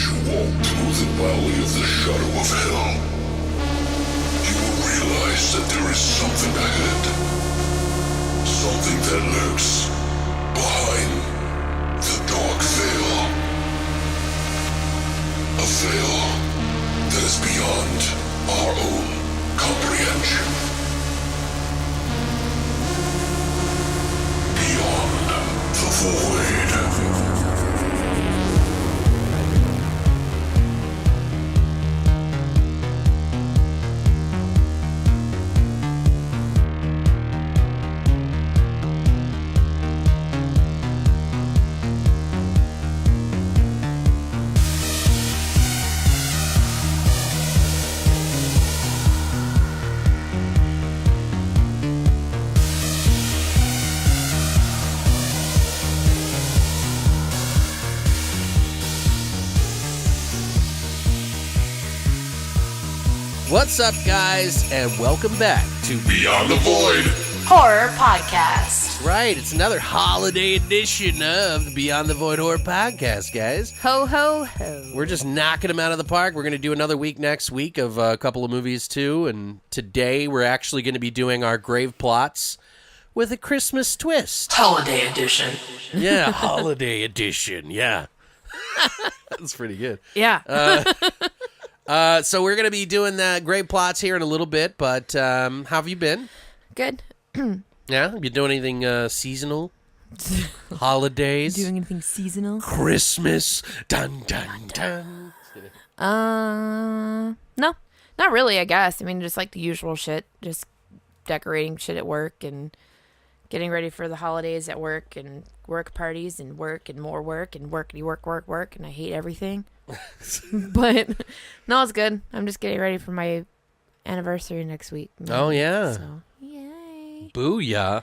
you walk through the valley of the shadow of hell, you will realize that there is something ahead. Something that lurks behind the dark veil. A veil that is beyond our own comprehension. Beyond the void. What's up, guys, and welcome back to Beyond the Void Horror Podcast. Right, it's another holiday edition of the Beyond the Void Horror Podcast, guys. Ho, ho, ho. We're just knocking them out of the park. We're going to do another week next week of a couple of movies, too, and today we're actually going to be doing our GravePlots with a Christmas twist. Holiday edition. Yeah, holiday edition, yeah. That's pretty good. Yeah. So we're going to be doing the GravePlots here in a little bit, but how have you been? Good. Yeah? Have you doing anything seasonal? Holidays? Doing anything seasonal? Christmas? Dun, dun, dun. No. Not really, I guess. I mean, just like the usual shit. Just decorating shit at work and getting ready for the holidays at work and work parties and more work and work, and I hate everything. But no, it's good. I'm just getting ready for my anniversary next week. Oh, yeah. So, yay. Booyah.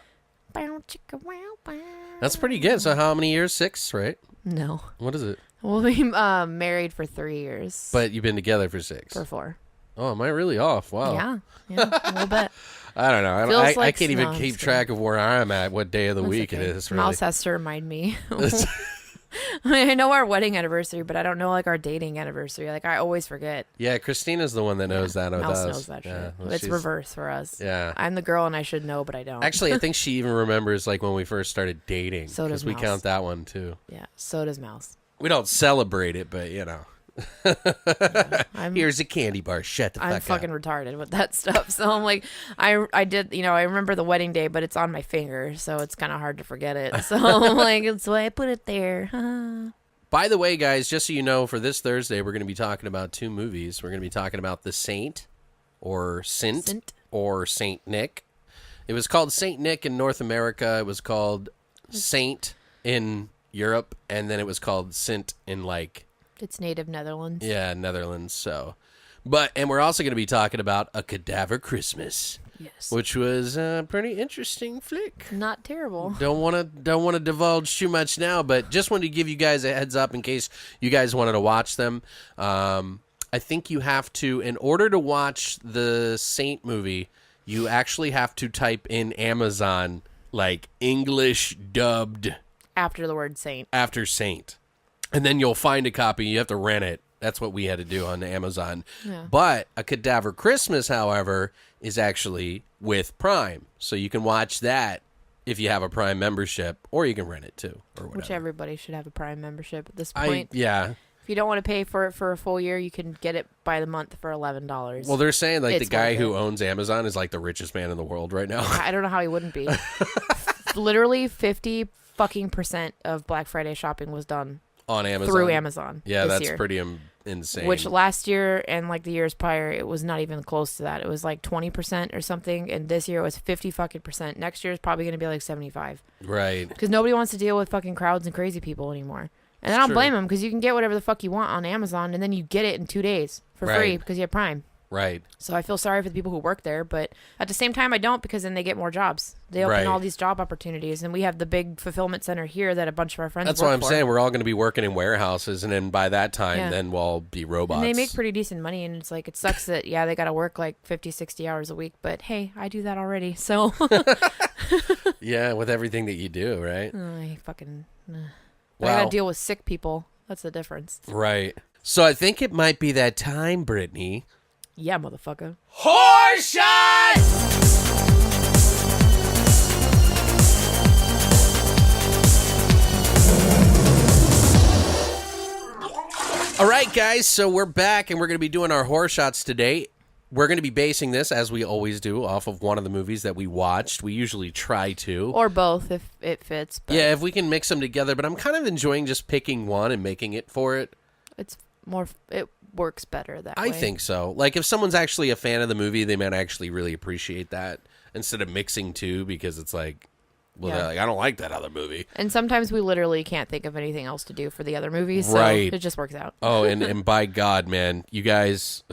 Bow, chicka, wow, bow. That's pretty good. So how many years? 6, right? No. What is it? We'll be married for 3 years. But you've been together for 6. For 4. Oh, am I really off? Wow. Yeah, a little bit. I don't know. Feels I like can't even snow, keep so. track of where I'm at, what day of the That's week okay. it is. Really. Mouse has to remind me. I mean, I know our wedding anniversary, but I don't know like our dating anniversary. Like I always forget. Yeah, Christina's the one that knows that with Mouse us. knows that shit. Yeah, well, It's she's- reverse for us. Yeah. I'm the girl and I should know, but I don't. Actually, I think she even remembers like when we first started dating. So does because we Mouse. count that one too. Yeah, so does Mouse. We don't celebrate it, but you know. I'm, Here's a candy bar. Shut the fuck I'm up. fucking retarded with that stuff. So I'm like, I did, I remember the wedding day, but it's on my finger, so it's kind of hard to forget it. So I'm like, that's why I put it there. By the way, guys, just so you know, for this Thursday, we're going to be talking about 2 movies. We're going to be talking about The Saint, or Sint, or Saint Nick. It was called Saint Nick in North America. It was called Saint in Europe, and then it was called Sint in like... It's native Netherlands. Yeah, Netherlands. So, and we're also going to be talking about A Cadaver Christmas, Yes. which was a pretty interesting flick. Not terrible. Don't want to divulge too much now, but just wanted to give you guys a heads up in case you guys wanted to watch them. I think you have to, in order to watch the Saint movie, you actually have to type in Amazon like English dubbed After the word saint. after Saint. And then you'll find a copy. You have to rent it. That's what we had to do on Amazon. Yeah. But A Cadaver Christmas, however, is actually with Prime. So you can watch that if you have a Prime membership, or you can rent it too, or whatever. Which everybody should have a Prime membership at this point. Yeah. If you don't want to pay for it for a full year, you can get it by the month for $11. Well, they're saying like It's the guy worth who it. owns Amazon is like the richest man in the world right now. I don't know how he wouldn't be. Literally 50% of Black Friday shopping was done On Amazon. through Amazon. Yeah, this that's year. pretty insane. Which last year and like the years prior, it was not even close to that. It was like 20% or something, and this year it was 50%. Next year is probably going to be like 75. Right. Because nobody wants to deal with fucking crowds and crazy people anymore. And I It's don't true. blame them, because you can get whatever the fuck you want on Amazon, and then you get it in 2 days for free Right. because you have Prime. Right. So I feel sorry for the people who work there, but at the same time I don't, because then they get more jobs. They open Right. all these job opportunities, and we have the big fulfillment center here that a bunch of our friends That's work what I'm for. saying. We're all going to be working in warehouses, and then by that time, Yeah. then we'll all be robots. And they make pretty decent money, and it's like, it sucks that, yeah, they got to work like 50, 60 hours a week, but hey, I do that already, so. Yeah, with everything that you do, right? I fucking. I Wow. got to deal with sick people. That's the difference. Right. So I think it might be that time, Brittany. Yeah, motherfucker. Horse shot! All right, guys, so we're back, and we're going to be doing our horror shots today. We're going to be basing this, as we always do, off of one of the movies that we watched. We usually try to. Or both, if it fits. But yeah, if we can mix them together, but I'm kind of enjoying just picking one and making it for it. It works better that way. I think so. Like, if someone's actually a fan of the movie, they might actually really appreciate that, instead of mixing two, because it's like... Well, Yeah. they're like, I don't like that other movie. And sometimes we literally can't think of anything else to do for the other movies, so Right. it just works out. Oh, and by God, man, you guys,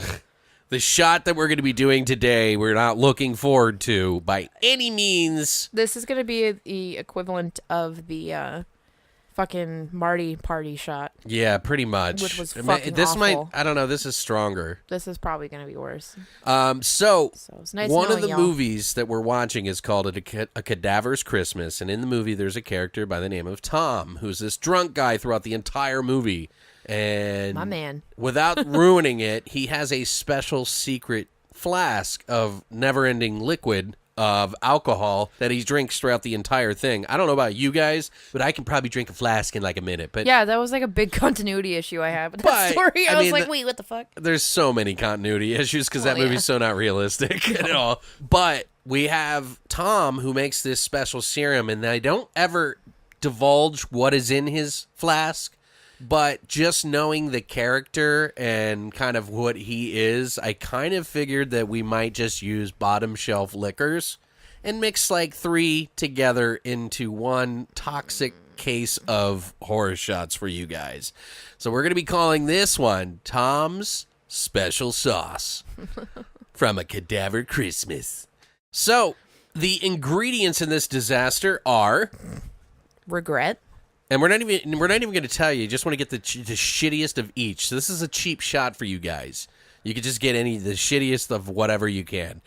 the shot that we're going to be doing today, we're not looking forward to by any means. This is going to be the equivalent of the fucking Marty party shot. Yeah, pretty much. Which was I mean, fucking this awful. might, I don't know, this is stronger. This is probably going to be worse. So it's nice one of knowing the y'all. movies that we're watching is called A Cadaver's Christmas, and in the movie there's a character by the name of Tom, who's this drunk guy throughout the entire movie. And My man. without ruining it, he has a special secret flask of never-ending liquid of alcohol that he drinks throughout the entire thing. I don't know about you guys, but I can probably drink a flask in like a minute. But Yeah, that was like a big continuity issue I had with that But, story. I I was mean, like, wait, what the fuck? there's so many continuity issues because that Well, movie's yeah. so not realistic at all. But we have Tom who makes this special serum, and they don't ever divulge what is in his flask. But just knowing the character and kind of what he is, I kind of figured that we might just use bottom shelf liquors and mix like 3 together into one toxic case of horror shots for you guys. So we're going to be calling this one Tom's Special Sauce from A Cadaver Christmas. So the ingredients in this disaster are... Regret? And we're not even going to tell you. Just want to get the shittiest of each. So this is a cheap shot for you guys. You could just get the shittiest of whatever you can.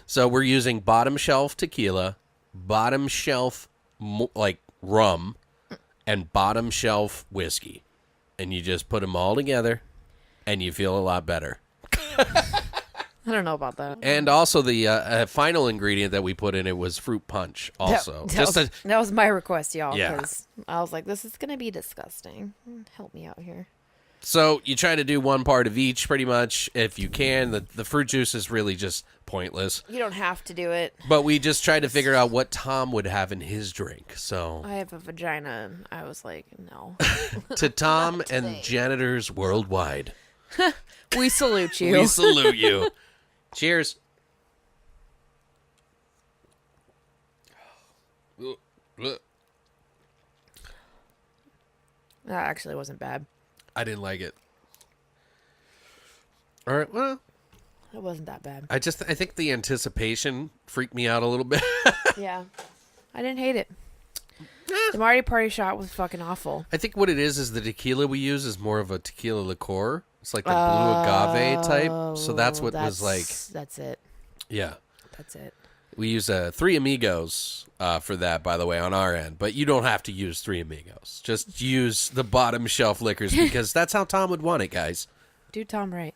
So we're using bottom shelf tequila, bottom shelf like rum, and bottom shelf whiskey, and you just put them all together, and you feel a lot better. I don't know about that. And also the final ingredient that we put in it was fruit punch. Also, That was my request, y'all. Yeah. Because I was like, this is going to be disgusting. Help me out here. So you try to do one part of each pretty much if you can. The fruit juice is really just pointless. You don't have to do it. But we just tried to figure out what Tom would have in his drink. So I have a vagina. I was like, no. to Tom and janitors worldwide, We salute you. we salute you. Cheers. That actually wasn't bad. I didn't like it. All right, well, It wasn't that bad. I think the anticipation freaked me out a little bit. Yeah. I didn't hate it. The Marty party shot was fucking awful. I think what it is the tequila we use is more of a tequila liqueur. It's like the blue agave type. So that's what was like. That's it. Yeah. That's it. We use 3 Amigos for that, by the way, on our end. But you don't have to use 3 Amigos. Just use the bottom shelf liquors because that's how Tom would want it, guys. Do Tom right.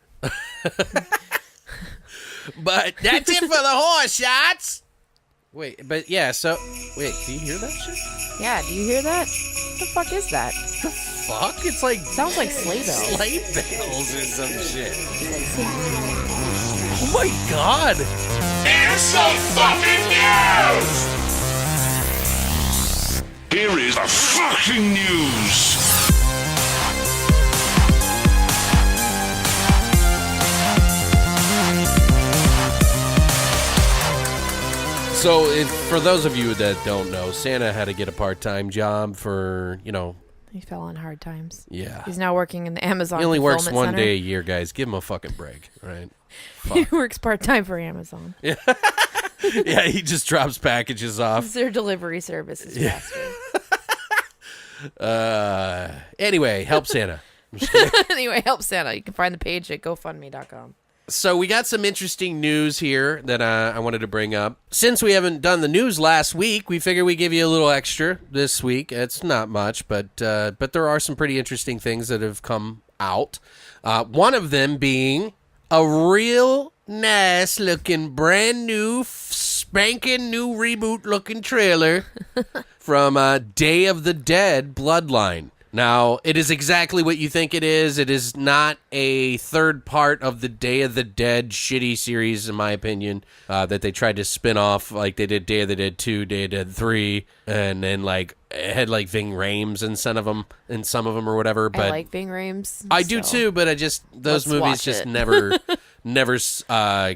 But that's it for the horse shots. Wait, but yeah, so... Wait, do you hear that shit? Yeah, do you hear that? What the fuck is that? Fuck? It's like... Sounds like sleigh bells. Sleigh bells or some shit. Oh my God! Here's some fucking news! Here is the fucking news! So, for those of you that don't know, Santa had to get a part-time job for, He fell on hard times. yeah. He's now working in the Amazon. He only works fulfillment one center. day a year, guys. Give him a fucking break, right? He works part-time for Amazon. Yeah, he just drops packages off. Their delivery service is faster. Anyway, help Santa. I'm just kidding. Anyway, help Santa. You can find the page at GoFundMe.com. So we got some interesting news here that I wanted to bring up. Since we haven't done the news last week, we figured we'd give you a little extra this week. It's not much, but there are some pretty interesting things that have come out. One of them being a real nice looking, brand new, spanking new reboot looking trailer from Day of the Dead Bloodline. Now, it is exactly what you think it is. It is not a third part of the Day of the Dead shitty series, in my opinion, that they tried to spin off, like they did Day of the Dead 2, Day of the Dead 3, and then like it had like Ving Rhames in some of them or whatever. But I like Ving Rhames. I do too, but those movies just never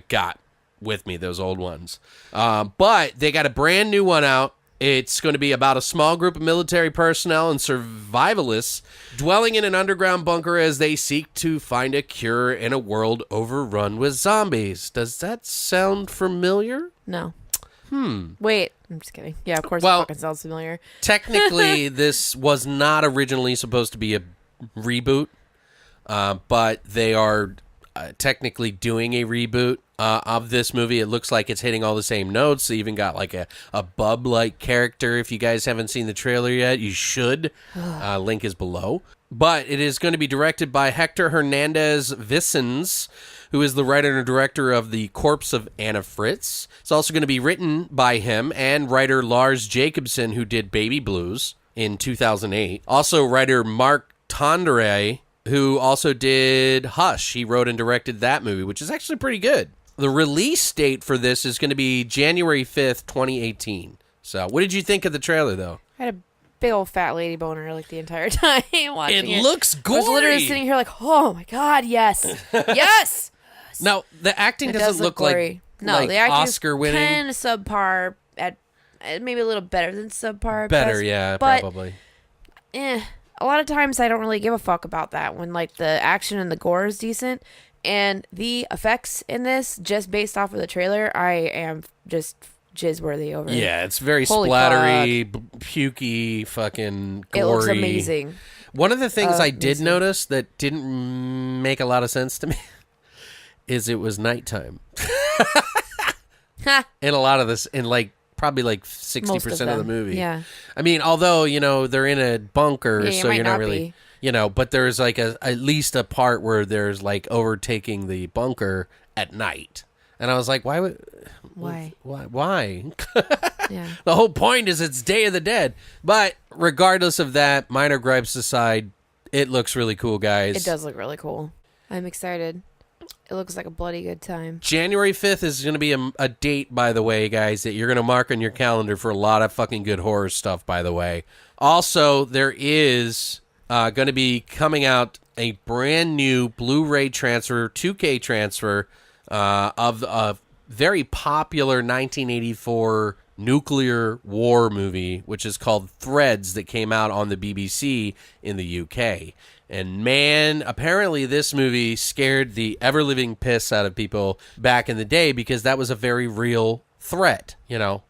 got with me, those old ones. But they got a brand new one out. It's going to be about a small group of military personnel and survivalists dwelling in an underground bunker as they seek to find a cure in a world overrun with zombies. Does that sound familiar? No. Wait, I'm just kidding. Yeah, of course it fucking sounds familiar. Technically, this was not originally supposed to be a reboot, but they are technically doing a reboot of this movie. It looks like it's hitting all the same notes. They even got like a bub-like character. If you guys haven't seen the trailer yet, you should. Link is below. But it is going to be directed by Hector Hernandez Vicens, who is the writer and director of The Corpse of Anna Fritz. It's also going to be written by him and writer Lars Jacobson, who did Baby Blues in 2008. Also writer Mark Tondere, who also did Hush. He wrote and directed that movie, which is actually pretty good. The release date for this is going to be January 5th, 2018. So what did you think of the trailer, though? I had a big old fat lady boner like the entire time watching it. It looks gory. I was literally sitting here like, oh my God, yes. Yes! Now, the acting doesn't look like, the acting Oscar winning. Kind of subpar, at maybe a little better than subpar. Better, yeah, but, probably. A lot of times I don't really give a fuck about that when like the action and the gore is decent. And the effects in this, just based off of the trailer, I am just jizz-worthy over it. Yeah, it's very Holy splattery, pukey, fucking gory. It looks amazing. One of the things I did notice that didn't make a lot of sense to me is it was nighttime. In a lot of this, in like probably like 60% of the movie. Yeah. I mean, although, they're in a bunker, Yeah, so you're not not really... be. But there's like at least a part where there's like overtaking the bunker at night. And I was like, why? Yeah. The whole point is it's Day of the Dead. But regardless of that, minor gripes aside, it looks really cool, guys. It does look really cool. I'm excited. It looks like a bloody good time. January 5th is going to be a date, by the way, guys, that you're going to mark on your calendar for a lot of fucking good horror stuff, by the way. Also, there is... going to be coming out a brand new Blu-ray transfer, 2K transfer of a very popular 1984 nuclear war movie, which is called Threads, that came out on the BBC in the UK. And man, apparently this movie scared the ever-living piss out of people back in the day because that was a very real threat.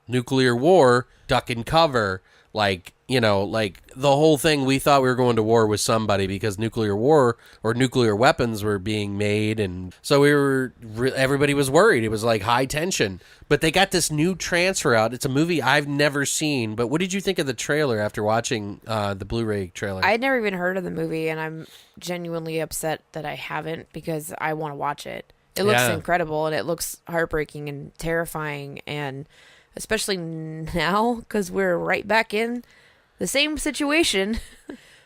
Nuclear war, duck and cover, like the whole thing, we thought we were going to war with somebody because nuclear war or nuclear weapons were being made. And so everybody was worried. It was like high tension. But they got this new transfer out. It's a movie I've never seen. But what did you think of the trailer after watching the Blu-ray trailer? I had never even heard of the movie, and I'm genuinely upset that I haven't because I want to watch it. It looks incredible, and it looks heartbreaking and terrifying, and especially now because we're right back in the same situation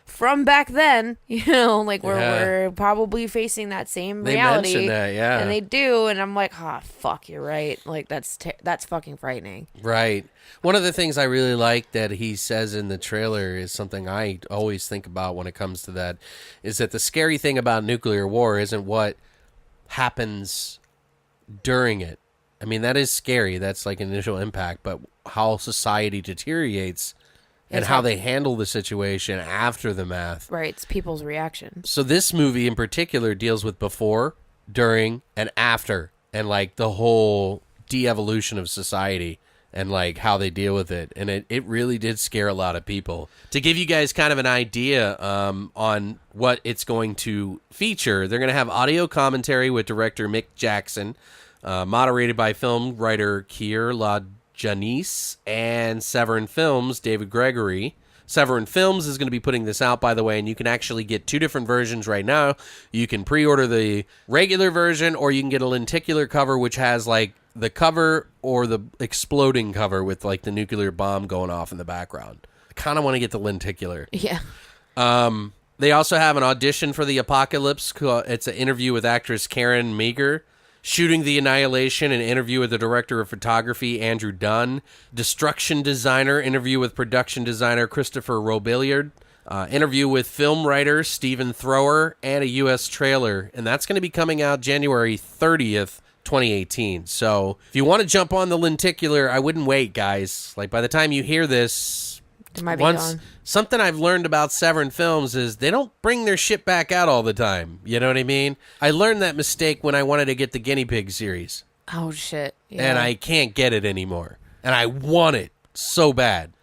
from back then, we're probably facing that same reality. They mention that, yeah. And they do, and I'm like, fuck, you're right. Like, that's fucking frightening. Right. One of the things I really like that he says in the trailer is something I always think about when it comes to that, is that the scary thing about nuclear war isn't what happens during it. I mean, that is scary. That's like initial impact, but how society deteriorates and how they handle the situation after the math. Right, it's people's reactions. So this movie in particular deals with before, during, and after, and like the whole de-evolution of society and like how they deal with it. And it really did scare a lot of people. To give you guys kind of an idea on what it's going to feature, they're going to have audio commentary with director Mick Jackson, moderated by film writer Keir LaJanice, and Severin Films' David Gregory. Severin Films is going to be putting this out, by the way, and you can actually get 2 different versions right now. You can pre-order the regular version, or you can get a lenticular cover, which has like the cover or the exploding cover with like the nuclear bomb going off in the background. I kind of want to get the lenticular. Yeah. They also have an audition for the Apocalypse. It's an interview with actress Karen Meager. Shooting the Annihilation, an interview with the director of photography, Andrew Dunn. Destruction Designer, interview with production designer Christopher Robillard. Interview with film writer Stephen Thrower, and a U.S. trailer. And that's going to be coming out January 30th, 2018. So if you want to jump on the lenticular, I wouldn't wait, guys. Like, by the time you hear this, It might be gone. something I've learned about Severin Films is they don't bring their shit back out all the time. You know what I mean? I learned that mistake when I wanted to get the Guinea Pig series. Oh, shit. Yeah. And I can't get it anymore. And I want it so bad.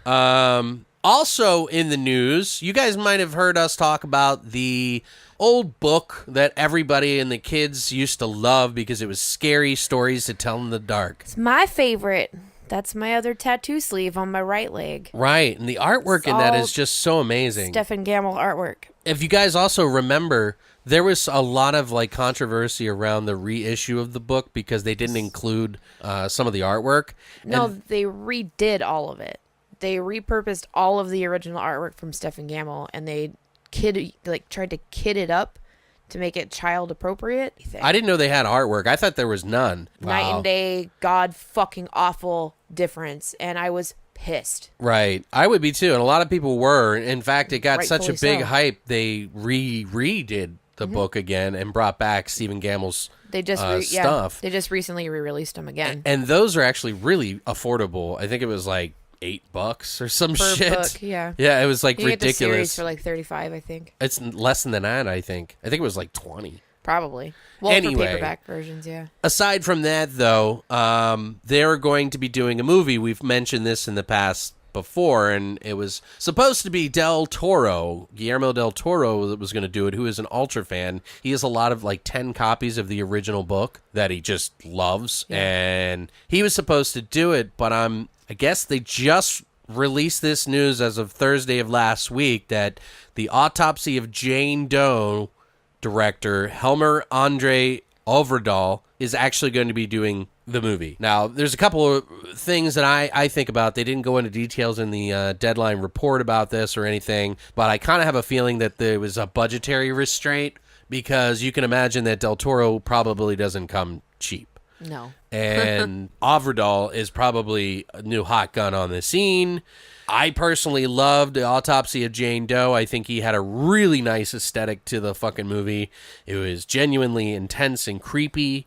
Also in the news, you guys might have heard us talk about the old book that everybody and the kids used to love because it was scary stories to tell in the dark. It's my favorite. That's my other tattoo sleeve on my right leg. Right, and the artwork in that is just so amazing. Stephen Gamble artwork. If you guys also remember, there was a lot of like controversy around the reissue of the book because they didn't include some of the artwork. No, And they redid all of it. They repurposed all of the original artwork from Stephen Gamble, and they tried to kid it up to make it child appropriate. I didn't know they had artwork. I thought there was none. Night Wow. and day, god fucking awful difference, and I was pissed. Right. I would be too, and a lot of people were. In fact, it got such a Rightfully big so. hype, they redid the book again and brought back Stephen Gamble's They just stuff. They just recently re-released them again. And those are actually really affordable. I think it was like $8 or some Per shit. book, yeah. Yeah, it was like You get the series ridiculous. for like $35, I think. It's less than that, I think. I think it was like 20. Probably. Well, Anyway. for paperback versions, yeah. Aside from that, though, they're going to be doing a movie. We've mentioned this in the past before, and it was supposed to be Guillermo del Toro that was going to do it, who is an ultra fan. He has a lot of like 10 copies of the original book that he just loves, and he was supposed to do it, but I guess they just released this news as of Thursday of last week that the Autopsy of Jane Doe director Helmer Andre Overdahl is actually going to be doing the movie. Now, there's a couple of things that I think about. They didn't go into details in the Deadline report about this or anything, but I kind of have a feeling that there was a budgetary restraint because you can imagine that Del Toro probably doesn't come cheap. No. And Overdahl is probably a new hot gun on the scene. I personally loved The Autopsy of Jane Doe. I think he had a really nice aesthetic to the fucking movie. It was genuinely intense and creepy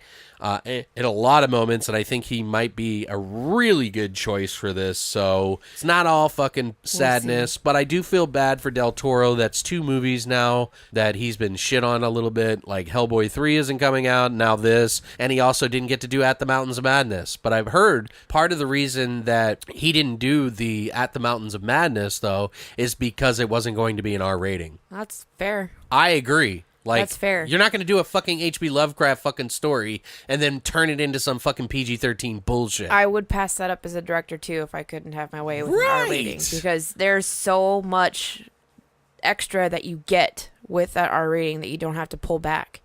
in a lot of moments, and I think he might be a really good choice for this. So it's not all fucking sadness, but I do feel bad for Del Toro. That's 2 movies now that he's been shit on a little bit. Like Hellboy 3 isn't coming out, now this, and he also didn't get to do At the Mountains of Madness. But I've heard part of the reason that he didn't do the At the Mountains of Madness, though, is because it wasn't going to be an R rating. That's fair. I agree. Like, That's fair. You're not going to do a fucking H.P. Lovecraft fucking story and then turn it into some fucking PG-13 bullshit. I would pass that up as a director, too, if I couldn't have my way with an Right. R rating. Because there's so much extra that you get with that R rating that you don't have to pull back.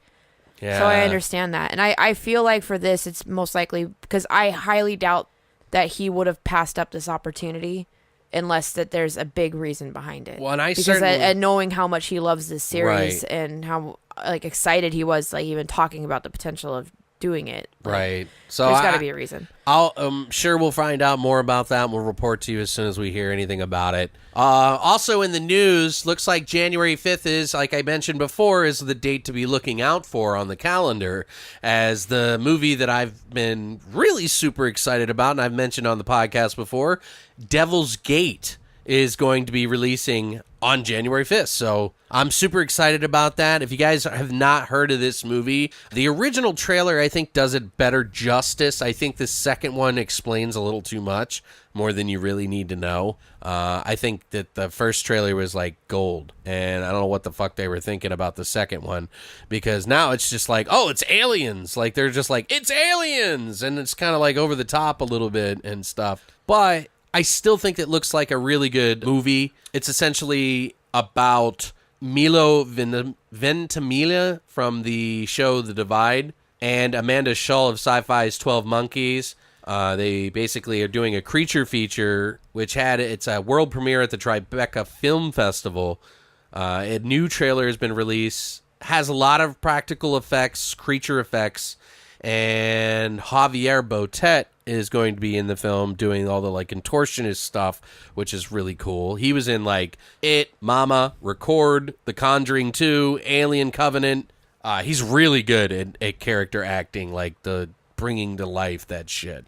Yeah. So I understand that. And I feel like for this, it's most likely because I highly doubt that he would have passed up this opportunity unless that there's a big reason behind it. Well, and I because certainly... and knowing how much he loves this series Right. and how like excited he was, like even talking about the potential of doing it. Like, Right. So there's got to be a reason. I'll sure we'll find out more about that and we'll report to you as soon as we hear anything about it. Also in the news, looks like January 5th is, like I mentioned before, is the date to be looking out for on the calendar as the movie that I've been really super excited about and I've mentioned on the podcast before, Devil's Gate, is going to be releasing on January 5th. So I'm super excited about that. If you guys have not heard of this movie, the original trailer, I think, does it better justice. I think the second one explains a little too much, more than you really need to know. I think that the first trailer was like gold, and I don't know what the fuck they were thinking about the second one, because now it's just like, oh, it's aliens. Like, they're just like, it's aliens, and it's kind of like over the top a little bit and stuff. But I still think it looks like a really good movie. It's essentially about Milo Ventimiglia from the show The Divide and Amanda Schull of Sci-Fi's 12 Monkeys. They basically are doing a creature feature, which had its world premiere at the Tribeca Film Festival. A new trailer has been released, has a lot of practical effects, creature effects, and Javier Botet is going to be in the film doing all the like contortionist stuff, which is really cool. He was in like It, Mama, Record, The Conjuring 2, Alien Covenant. He's really good at character acting, like the bringing to life that shit.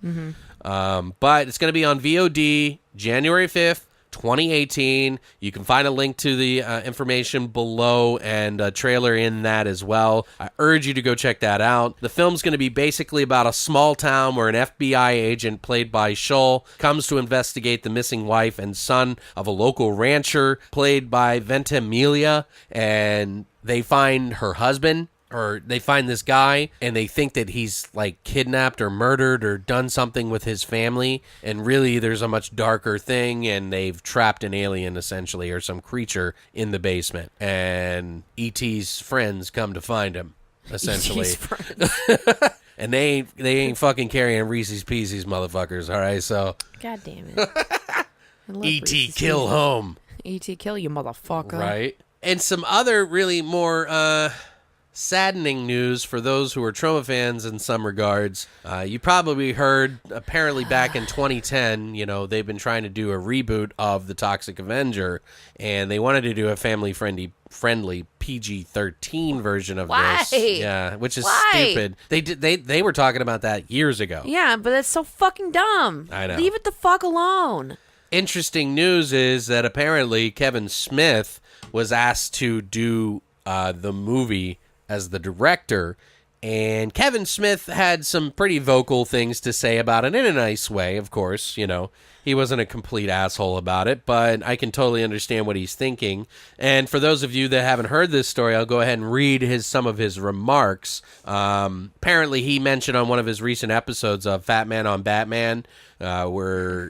But it's going to be on VOD January 5th, 2018. You can find a link to the information below and a trailer in that as well. I urge you to go check that out. The film's going to be basically about a small town where an FBI agent played by Schull comes to investigate the missing wife and son of a local rancher played by Ventimiglia, and they find her husband, or they find this guy, and they think that he's like kidnapped or murdered or done something with his family, and really there's a much darker thing, and they've trapped an alien essentially, or some creature in the basement, and E.T.'s friends come to find him essentially. E.T.'s friends. And they ain't fucking carrying Reese's Pieces, motherfuckers. All right, so God damn it. E.T. kill home. E.T. kill you, motherfucker. Right. And some other really more saddening news for those who are Troma fans in some regards. You probably heard, apparently back in 2010, they've been trying to do a reboot of The Toxic Avenger, and they wanted to do a family-friendly PG-13 version of this. Yeah, which is stupid. They were talking about that years ago. Yeah, but that's so fucking dumb. I know. Leave it the fuck alone. Interesting news is that apparently Kevin Smith was asked to do the movie as the director, and Kevin Smith had some pretty vocal things to say about it in a nice way, of course. He wasn't a complete asshole about it, but I can totally understand what he's thinking. And for those of you that haven't heard this story, I'll go ahead and read some of his remarks. Apparently, he mentioned on one of his recent episodes of Fat Man on Batman, where...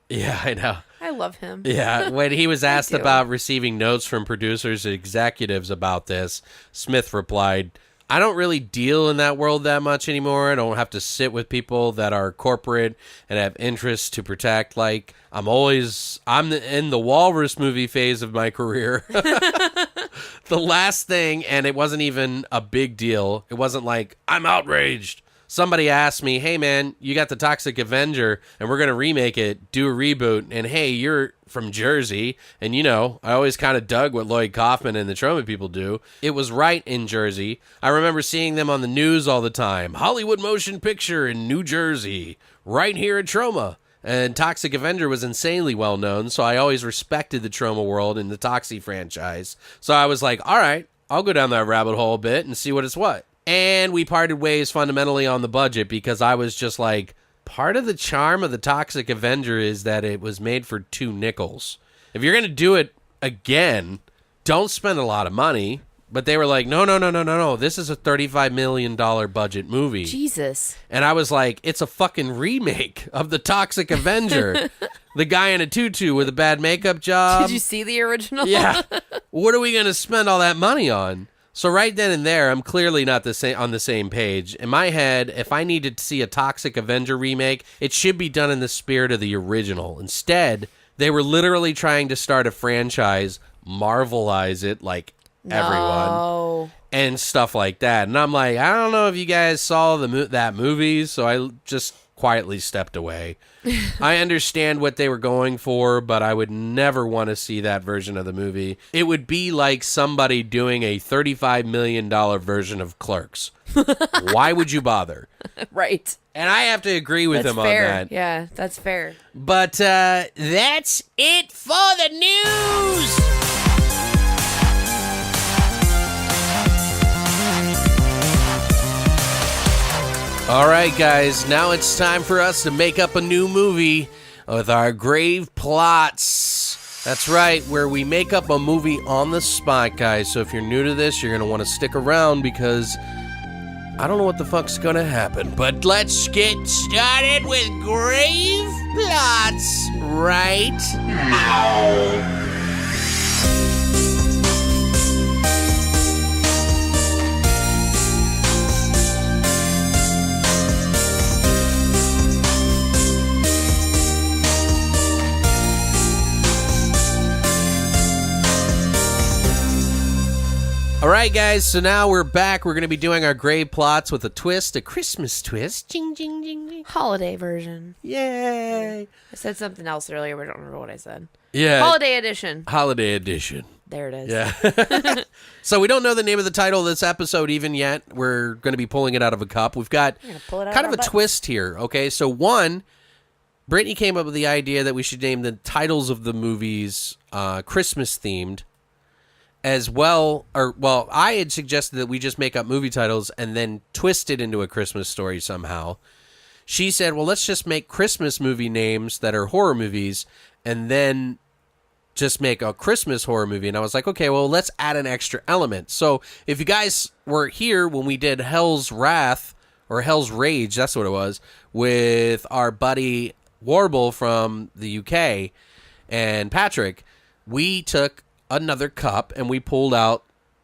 Yeah, I know. I love him. Yeah, when he was asked about receiving notes from producers and executives about this, Smith replied, "I don't really deal in that world that much anymore. I don't have to sit with people that are corporate and have interests to protect. Like, I'm in the Walrus movie phase of my career." The last thing, and it wasn't even a big deal. It wasn't like, I'm outraged. Somebody asked me, hey, man, you got the Toxic Avenger, and we're going to remake it, do a reboot, and hey, you're from Jersey, and I always kind of dug what Lloyd Kaufman and the Troma people do. It was right in Jersey. I remember seeing them on the news all the time. Hollywood Motion Picture in New Jersey, right here at Troma. And Toxic Avenger was insanely well known, so I always respected the Troma world and the Toxie franchise. So I was like, all right, I'll go down that rabbit hole a bit and see what it's what. And we parted ways fundamentally on the budget, because I was just like, part of the charm of the Toxic Avenger is that it was made for $2. If you're going to do it again, don't spend a lot of money. But they were like, no. This is a $35 million budget movie. Jesus. And I was like, it's a fucking remake of the Toxic Avenger. The guy in a tutu with a bad makeup job. Did you see the original? Yeah. What are we going to spend all that money on? So right then and there, I'm clearly not on the same page. In my head, if I needed to see a Toxic Avenger remake, it should be done in the spirit of the original. Instead, they were literally trying to start a franchise, Marvelize it like everyone, and stuff like that. And I'm like, I don't know if you guys saw that movie, so I just quietly stepped away. I understand what they were going for, but I would never want to see that version of the movie. It would be like somebody doing a $35 million version of Clerks. Why would you bother? Right. And I have to agree with him fair. on that. Yeah, that's fair. But that's it for the news. All right, guys. Now it's time for us to make up a new movie with our GravePlots. That's right, where we make up a movie on the spot, guys. So if you're new to this, you're going to want to stick around because I don't know what the fuck's going to happen. But let's get started with GravePlots right now. All right, guys, so now we're back. We're going to be doing our GravePlots with a twist, a Christmas twist. Jing, jing, jing, jing. Holiday version. Yay. I said something else earlier, but I don't remember what I said. Yeah. Holiday edition. Holiday edition. There it is. Yeah. So we don't know the name of the title of this episode even yet. We're going to be pulling it out of a cup. We've got kind of a twist here, okay? So one, Brittany came up with the idea that we should name the titles of the movies Christmas-themed. As well, I had suggested that we just make up movie titles and then twist it into a Christmas story somehow. She said, well, let's just make Christmas movie names that are horror movies and then just make a Christmas horror movie. And I was like, okay, well, let's add an extra element. So if you guys were here when we did Hell's Wrath or Hell's Rage, that's what it was, with our buddy Warble from the UK and Patrick, we took another cup and we pulled out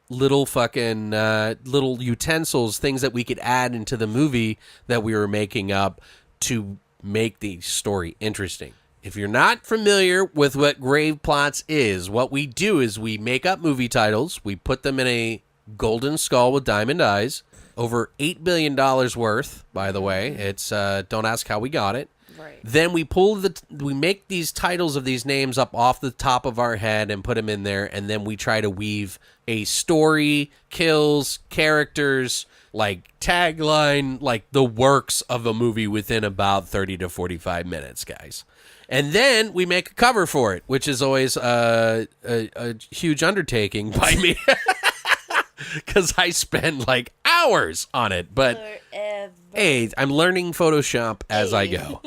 little fucking little utensils, things that we could add into the movie that we were making up to make the story interesting. If you're not familiar with what GravePlots is, what we do is we make up movie titles, we put them in a golden skull with diamond eyes, over $8 billion worth, by the way. It's don't ask how we got it. Right. Then we make these titles of these names up off the top of our head and put them in there, and then we try to weave a story, kills, characters, like tagline, like the works of a movie within about 30 to 45 minutes, guys. And then we make a cover for it, which is always a huge undertaking by me. Because I spend like hours on it. But forever. Hey, I'm learning Photoshop as I go.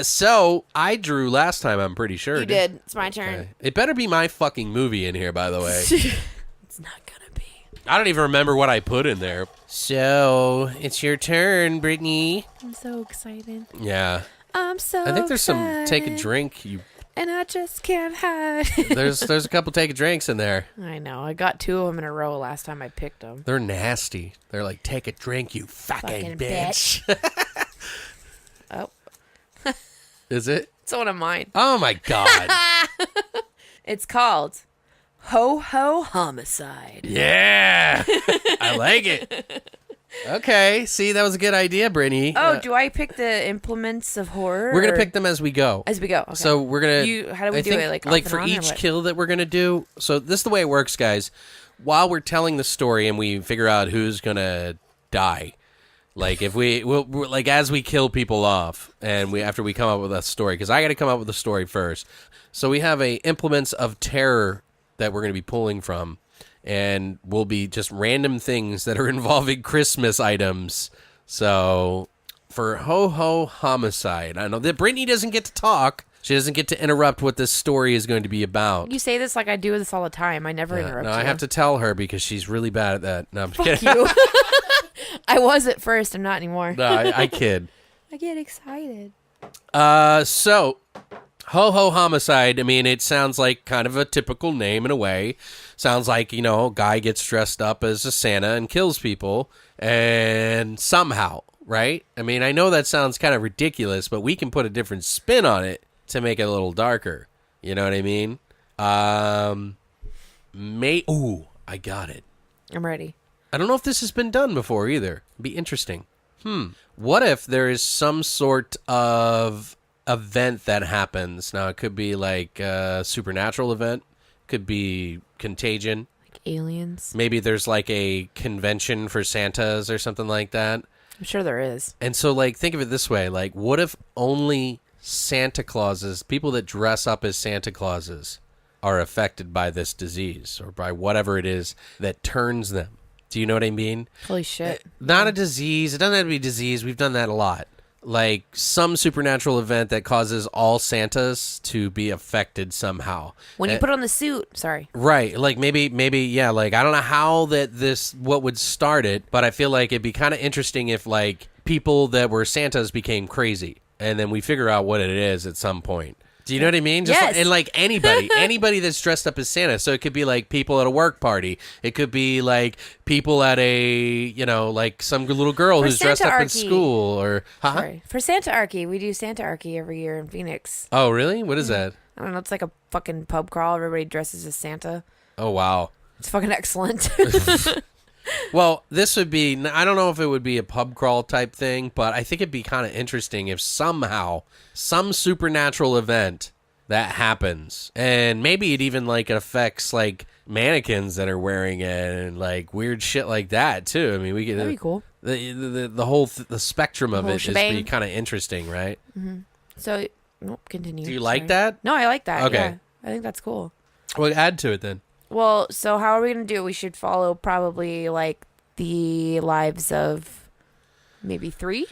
So I drew last time, I'm pretty sure. You did. It's my turn. Okay. It better be my fucking movie in here, by the way. It's not gonna be. I don't even remember what I put in there. So it's your turn, Brittany. I'm so excited. Yeah. I'm so I think there's excited. some take a drink. And I just can't hide. There's a couple take a drinks in there. I know. I got 2 of them in a row last time I picked them. They're nasty. They're like, take a drink, you fucking bitch. Oh. Is it? It's one of mine. Oh, my God. It's called Ho Homicide. Yeah. I like it. Okay. See, that was a good idea, Brittany. Oh, do I pick the implements of horror? We're going to pick them as we go. As we go. Okay. So we're going to... How do we do it? Like for each kill that we're going to do... So this is the way it works, guys. While we're telling the story and we figure out who's going to die... Like if we'll like as we kill people off and after we come up with a story, because I got to come up with a story first. So we have a implements of terror that we're going to be pulling from, and will be just random things that are involving Christmas items. So for Ho Homicide, I know that Brittany doesn't get to talk. She doesn't get to interrupt what this story is going to be about. You say this like I do this all the time. I never interrupt you. No, I have to tell her because she's really bad at that. No, I'm kidding. You. I was at first. I'm not anymore. No, I kid. I get excited. So, Ho Homicide, I mean, it sounds like kind of a typical name in a way. Sounds like, a guy gets dressed up as a Santa and kills people. And somehow, right? I mean, I know that sounds kind of ridiculous, but we can put a different spin on it to make it a little darker. You know what I mean? Ooh, I got it. I'm ready. I don't know if this has been done before either. It'd be interesting. What if there is some sort of event that happens? Now, it could be like a supernatural event. Could be contagion. Like aliens. Maybe there's like a convention for Santas or something like that. I'm sure there is. And so, like, think of it this way. Like, what if only Santa Clauses, people that dress up as Santa Clauses, are affected by this disease or by whatever it is that turns them? Do you know what I mean? Holy shit. Not a disease. It doesn't have to be a disease. We've done that a lot. Like some supernatural event that causes all Santas to be affected somehow. When you put on the suit, sorry. Right. Like maybe, yeah, like I don't know how what would start it, but I feel like it'd be kind of interesting if like people that were Santas became crazy and then we figure out what it is at some point. Do you know what I mean? Just yes. And like anybody that's dressed up as Santa. So it could be like people at a work party. It could be like people at a, like some little girl who's dressed up in school or. Sorry. For Santa Arky, we do Santa Arky every year in Phoenix. Oh, really? What is that? I don't know. It's like a fucking pub crawl. Everybody dresses as Santa. Oh, wow. It's fucking excellent. Well, this would be, I don't know if it would be a pub crawl type thing, but I think it'd be kind of interesting if somehow some supernatural event that happens, and maybe it even like affects like mannequins that are wearing it and like weird shit like that too. I mean, we get That'd be cool. The whole the spectrum of it is shebang. be kind of interesting, right? Mm-hmm. So, continue. Do you like that? No, I like that. Okay. Yeah. I think that's cool. Well, add to it then. Well, so how are we going to do it? We should follow probably like the lives of maybe 3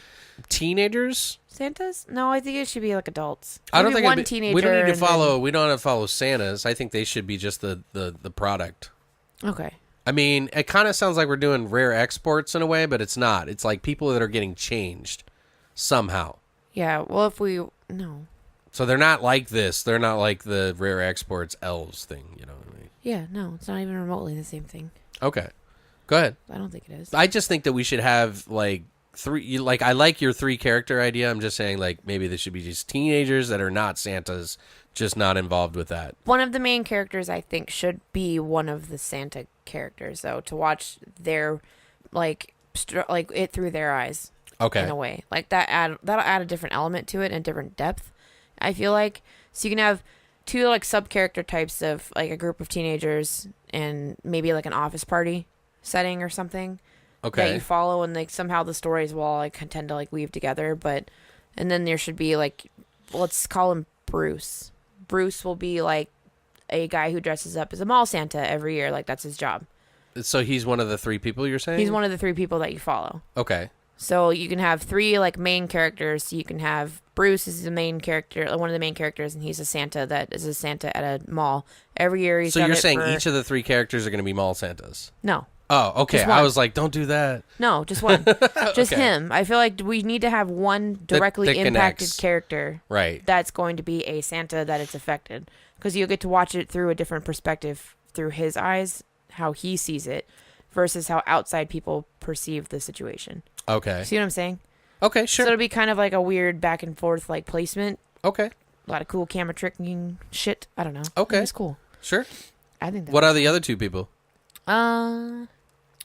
teenagers. Santas? No, I think it should be like adults. I don't Maybe think one teenager. we don't need to follow. We don't have to follow Santas. I think they should be just the product. Okay. I mean, it kind of sounds like we're doing rare exports in a way, but it's not. It's like people that are getting changed somehow. Yeah. Well, if we no. So they're not like this. They're not like the rare exports elves thing. You know what I mean? Yeah. No, it's not even remotely the same thing. Okay. Go ahead. I don't think it is. I just think that we should have like 3. Like I like your 3 character idea. I'm just saying like maybe this should be just teenagers that are not Santas, just not involved with that. One of the main characters I think should be one of the Santa characters, though, to watch their like it through their eyes. Okay. In a way, like that'll add a different element to it and different depth. I feel like so you can have 2 like sub character types of like a group of teenagers and maybe like an office party setting or something. Okay. That you follow and like somehow the stories will all like tend to like weave together, and then there should be like, let's call him Bruce. Bruce will be like a guy who dresses up as a mall Santa every year, like that's his job. So he's one of the 3 people you're saying? He's one of the 3 people that you follow. Okay. So you can have 3 like main characters. You can have Bruce is the main character, one of the main characters, and he's a Santa that is a Santa at a mall every year. He's so you're saying each of the 3 characters are going to be mall Santas? No. Oh, okay. I was like, don't do that. No, just one. Just Okay. him. I feel like we need to have one directly that impacted connects. character. Right. That's going to be a Santa that it's affected. Because you'll get to watch it through a different perspective, through his eyes, how he sees it, versus how outside people perceive the situation. Okay. See what I'm saying? Okay, sure. So it'll be kind of like a weird back and forth like placement. Okay. A lot of cool camera tricking shit. I don't know. Okay. It's cool. Sure. I think that. What are the other 2 people?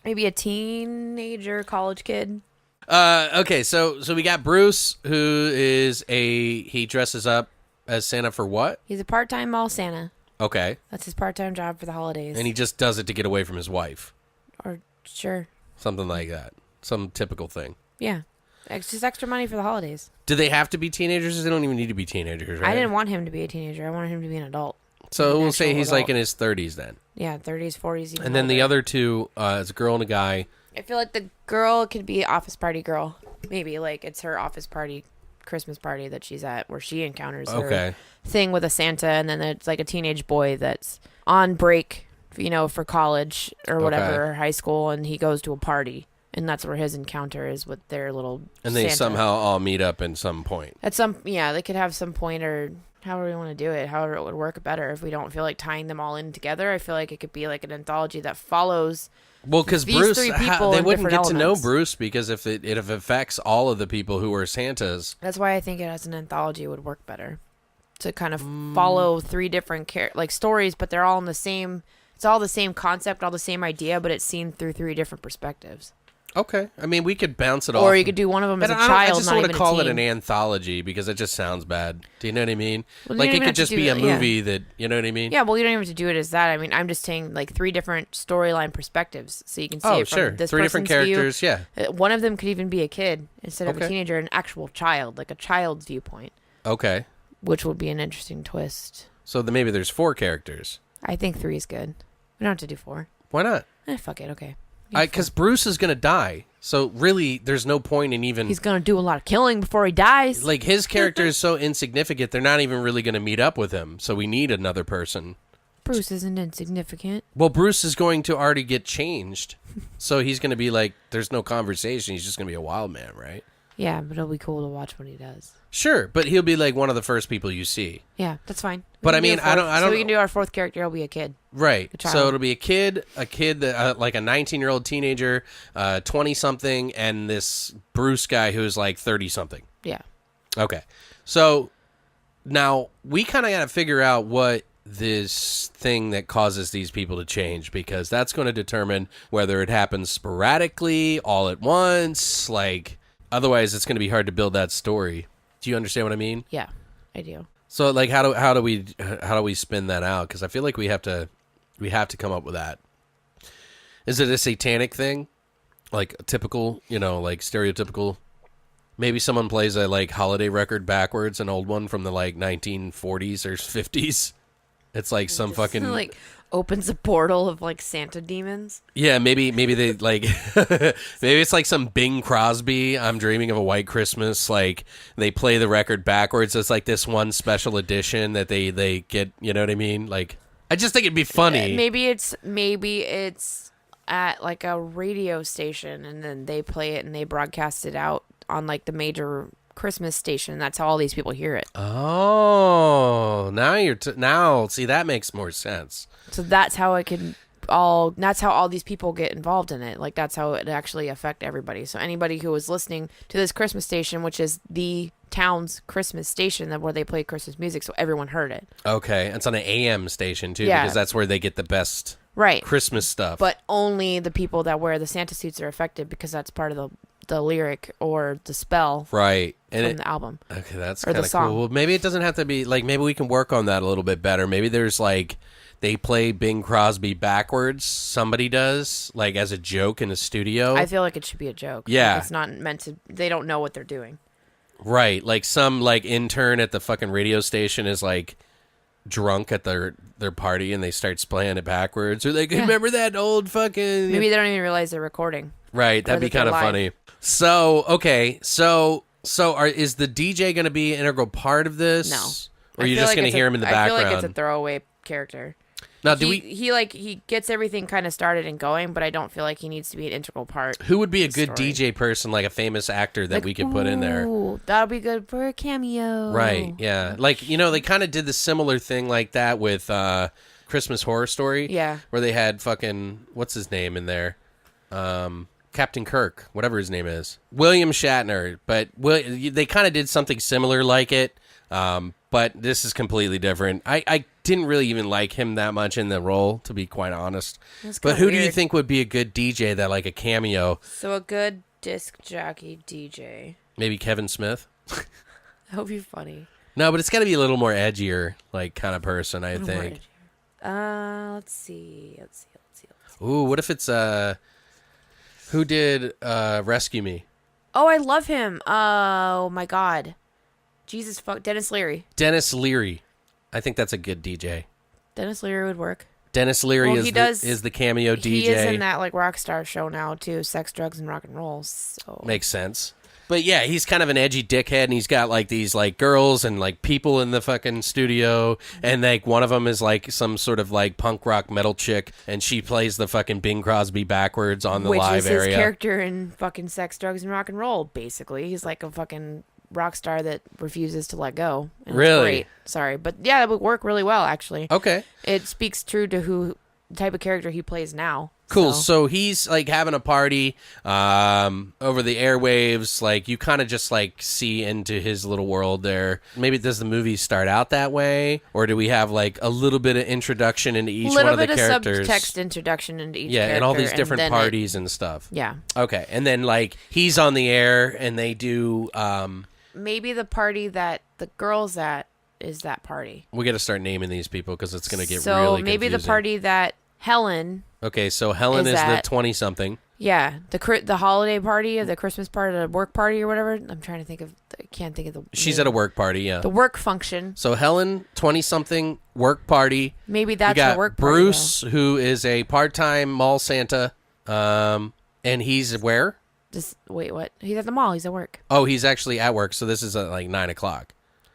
Maybe a teenager, college kid. Okay, so we got Bruce, who is he dresses up as Santa for what? He's a part-time mall Santa. Okay. That's his part-time job for the holidays. And he just does it to get away from his wife. Or sure. Something like that. Some typical thing. Yeah. It's just extra money for the holidays. Do they have to be teenagers? They don't even need to be teenagers, right? I didn't want him to be a teenager. I wanted him to be an adult. So we'll say actual he's adult. like in his 30s then. Yeah, 30s, 40s. Even And then the older. other 2 is a girl and a guy. I feel like the girl could be office party girl. Maybe like it's her office party, Christmas party that she's at, where she encounters her thing with a Santa, and then it's like a teenage boy that's on break, for college or whatever, or high school, and he goes to a party, and that's where his encounter is with their little. And they Santa. somehow all meet up in some point. At some, they could have some point or. However we want to do it, however it would work better. If we don't feel like tying them all in together, I feel like it could be like an anthology that follows. Well, because these Bruce, 3 people they in wouldn't get different to know elements. Bruce because if it affects all of the people who are Santas. That's why I think it as an anthology would work better, to kind of follow 3 different stories, but they're all in the same. It's all the same concept, all the same idea, but it's seen through 3 different perspectives. Okay. I mean, we could bounce it off. Or you could do one of them as a child, I just not want even to call a it teen. an anthology because it just sounds bad. Do you know what I mean? Well, Like, you it don't could just even be a have to do that, movie that, you know what I mean? Yeah, well, you don't even have to do it as that. I mean, I'm just saying, like, 3 different storyline perspectives, so you can see it from sure. this 3 different person's view. characters, yeah. One of them could even be a kid instead of Okay. a teenager, an actual child, like a child's viewpoint, Okay. which would be an interesting twist. So maybe there's 4 characters. I think 3 is good. We don't have to do 4. Why not? Fuck it, okay. Because Bruce is going to die. So really, there's no point in even... He's gonna do a lot of killing before he dies. Like, his character is so insignificant, they're not even really going to meet up with him. So we need another person. Bruce isn't insignificant. Well, Bruce is going to already get changed. So he's going to be like, there's no conversation. He's just going to be a wild man, right? Yeah, but it'll be cool to watch what he does. Sure, but he'll be like one of the first people you see. Yeah, that's fine. But We I can do mean, a I don't- So we can do our 4th character. He'll be a kid. Right. A child. So it'll be a kid that like a 19-year-old teenager, 20-something, and this Bruce guy who's like 30-something. Yeah. Okay. So now we kind of got to figure out what this thing that causes these people to change, because that's going to determine whether it happens sporadically, all at once, like otherwise it's going to be hard to build that story. Do you understand what I mean? Yeah, I do. So like how do we spin that out? Because I feel like we have to come up with that. Is it a satanic thing? Like a typical, like stereotypical? Maybe someone plays a like holiday record backwards, an old one from the like 1940s or 50s. It's like some fucking like opens a portal of like Santa demons. yeah. Maybe they like maybe it's like some Bing Crosby. I'm dreaming of a white Christmas. Like they play the record backwards. It's like this one special edition that they get. You know what I mean? Like I just think it'd be funny. Maybe it's at like a radio station, and then they play it and they broadcast it out on like the major Christmas station. That's how all these people hear it. Oh, now see that makes more sense. So that's how that's how all these people get involved in it. Like that's how it actually affect everybody. So anybody who was listening to this Christmas station, which is the town's Christmas station where they play Christmas music, so everyone heard it. Okay, it's on an AM station too, Yeah. because that's where they get the best Right. Christmas stuff. But only the people that wear the Santa suits are affected, because that's part of the lyric or the spell right, from the album. Okay, that's Or the kind of song. cool. Well, maybe it doesn't have to be like. Maybe we can work on that a little bit better. Maybe there's like they play Bing Crosby backwards. Somebody does like as a joke in a studio. I feel like it should be a joke. Yeah. Like, it's not meant to. They don't know what they're doing. Right, like some like intern at the fucking radio station is like drunk at their party and they starts playing it backwards. Or like, remember that old fucking Maybe they don't even realize they're recording. right? That'd or be that they're kind of live. funny. So okay, so is the DJ going to be an integral part of this? No. Or I are you feel just like going to it's hear a- him in the I background? feel like it's a throwaway character. Now, do He gets everything kind of started and going, but I don't feel like he needs to be an integral part. who would be a good story. DJ person, like a famous actor that Like, we could put in there? Ooh, that'll be good for a cameo. Right, yeah. Like, they kind of did the similar thing like that with Christmas Horror Story. Yeah. Where they had fucking, what's his name in there? Captain Kirk, whatever his name is. William Shatner. But they kind of did something similar like it. But this is completely different. I didn't really even like him that much in the role, to be quite honest. That's But kinda who do you weird. think would be a good DJ that like a cameo? So a good disc jockey DJ. Maybe Kevin Smith? That would be funny. No, but it's got to be a little more edgier, like, kind of person, I think. Let's see. Ooh, what if it's who did Rescue Me? Oh, I love him. Oh my God. Jesus fuck. Dennis Leary. Dennis Leary. I think that's a good DJ. Dennis Leary would work. Dennis Leary Well, is the cameo DJ. He is in that like rock star show now too, Sex, Drugs, and Rock and Roll. So Makes sense. But yeah, he's kind of an edgy dickhead, and he's got like these like girls and like people in the fucking studio, and like one of them is like some sort of like punk rock metal chick, and she plays the fucking Bing Crosby backwards on the which live is area. his character in fucking Sex, Drugs, and Rock and Roll. Basically, he's like a fucking rock star that refuses to let go. And it's Really? great. Sorry, but yeah, that would work really well. Actually, Okay. it speaks true to the type of character he plays now. Cool. So he's like having a party over the airwaves. Like you kind of just like see into his little world there. Maybe does the movie start out that way, or do we have like a little bit of introduction into each one of the characters? Little bit of subtext introduction into each character. And all these different parties and stuff. Yeah. Okay, and then like he's on the air, and they do. Maybe the party that the girl's at is that party. We got to start naming these people because it's going to get so really maybe confusing. the party that Helen. Okay, so Helen is the 20-something. Yeah, the holiday party or the Christmas party, the work party or whatever. I'm trying to think of. I can't think of the. She's name. at a work party. Yeah. The work function. So Helen, 20-something, work party. Maybe that's you got the work party. Bruce, who is a part-time mall Santa, and he's where? Wait, what? He's at the mall. He's at work. Oh, he's actually at work. So this is at like 9:00.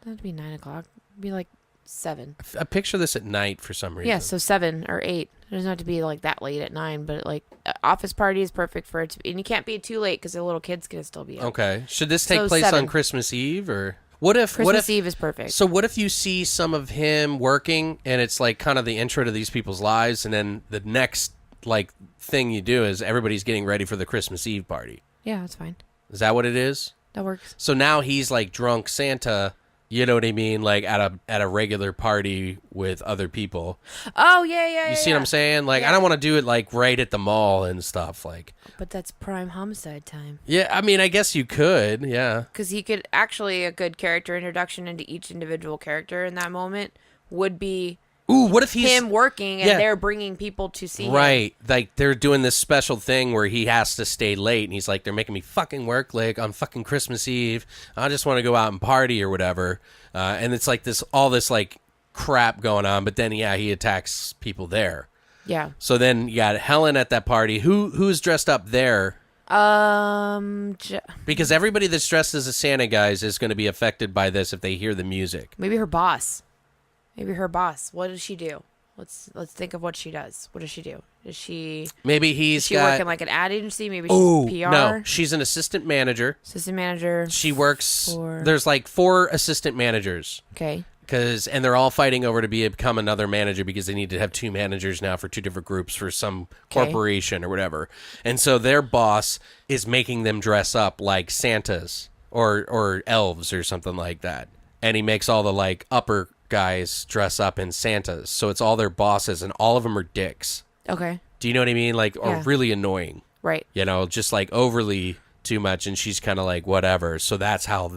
That'd be 9:00. It'd be like 7. I picture this at night for some reason. Yeah, so 7 or 8. It doesn't have to be like that late at 9, but like office party is perfect for it to be, and you can't be too late because the little kids can still be up. Okay. Should this take place 7. on Christmas Eve or what if Christmas Eve is perfect? So what if you see some of him working and it's like kind of the intro to these people's lives, and then the next like thing you do is everybody's getting ready for the Christmas Eve party? Yeah, that's fine. Is that what it is? That works. So now he's like drunk Santa, you know what I mean? Like at a regular party with other people. Oh, yeah. You see what I'm saying? Like, I don't want to do it like right at the mall and stuff. Like, but that's prime homicide time. Yeah, I mean, I guess you could, yeah. Because he could actually, a good character introduction into each individual character in that moment would be Ooh, what if he's him working and they're bringing people to see him? Right. Like they're doing this special thing where he has to stay late and he's like, they're making me fucking work like on fucking Christmas Eve. I just want to go out and party or whatever. And it's like all this like crap going on, but then he attacks people there. Yeah. So then you got Helen at that party. Who's dressed up there? Because everybody that's dressed as a Santa, guys, is going to be affected by this if they hear the music. Maybe her boss. What does she do? Let's think of what she does. What does she do? Is she working like an ad agency? Maybe she's PR? No, she's an assistant manager. Assistant manager. She works. There's like 4 assistant managers. Okay. And they're all fighting over to become another manager because they need to have 2 managers now for 2 different groups for some corporation or whatever. And so their boss is making them dress up like Santas or elves or something like that. And he makes all the like upper guys dress up in Santas. So it's all their bosses and all of them are dicks. Okay. Do you know what I mean? Like, or really annoying. Right. You know, just like overly too much, and she's kind of like whatever. So that's how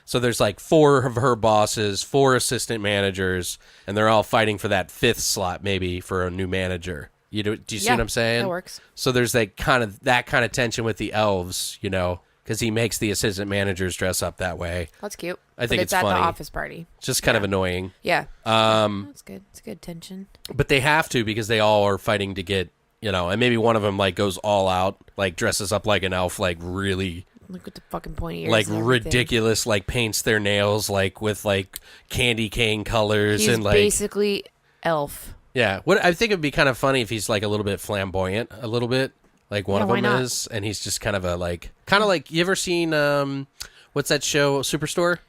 so there's like 4 of her bosses, 4 assistant managers, and they're all fighting for that 5th slot maybe for a new manager. Do you see what I'm saying? That works. So there's that kind of tension with the elves, you know, because he makes the assistant managers dress up that way. That's cute. I think it's funny. At the office party. It's just kind of annoying. Yeah. That's good. It's good tension. But they have to because they all are fighting to get, you know, and maybe one of them like goes all out, like dresses up like an elf, like really, look at the fucking pointy ears, like ridiculous, like paints their nails like with like candy cane colors. He's and like basically elf. Yeah, what I think it'd be kind of funny if he's like a little bit flamboyant, a little bit like one of them is, and he's just kind of like you ever seen what's that show Superstore?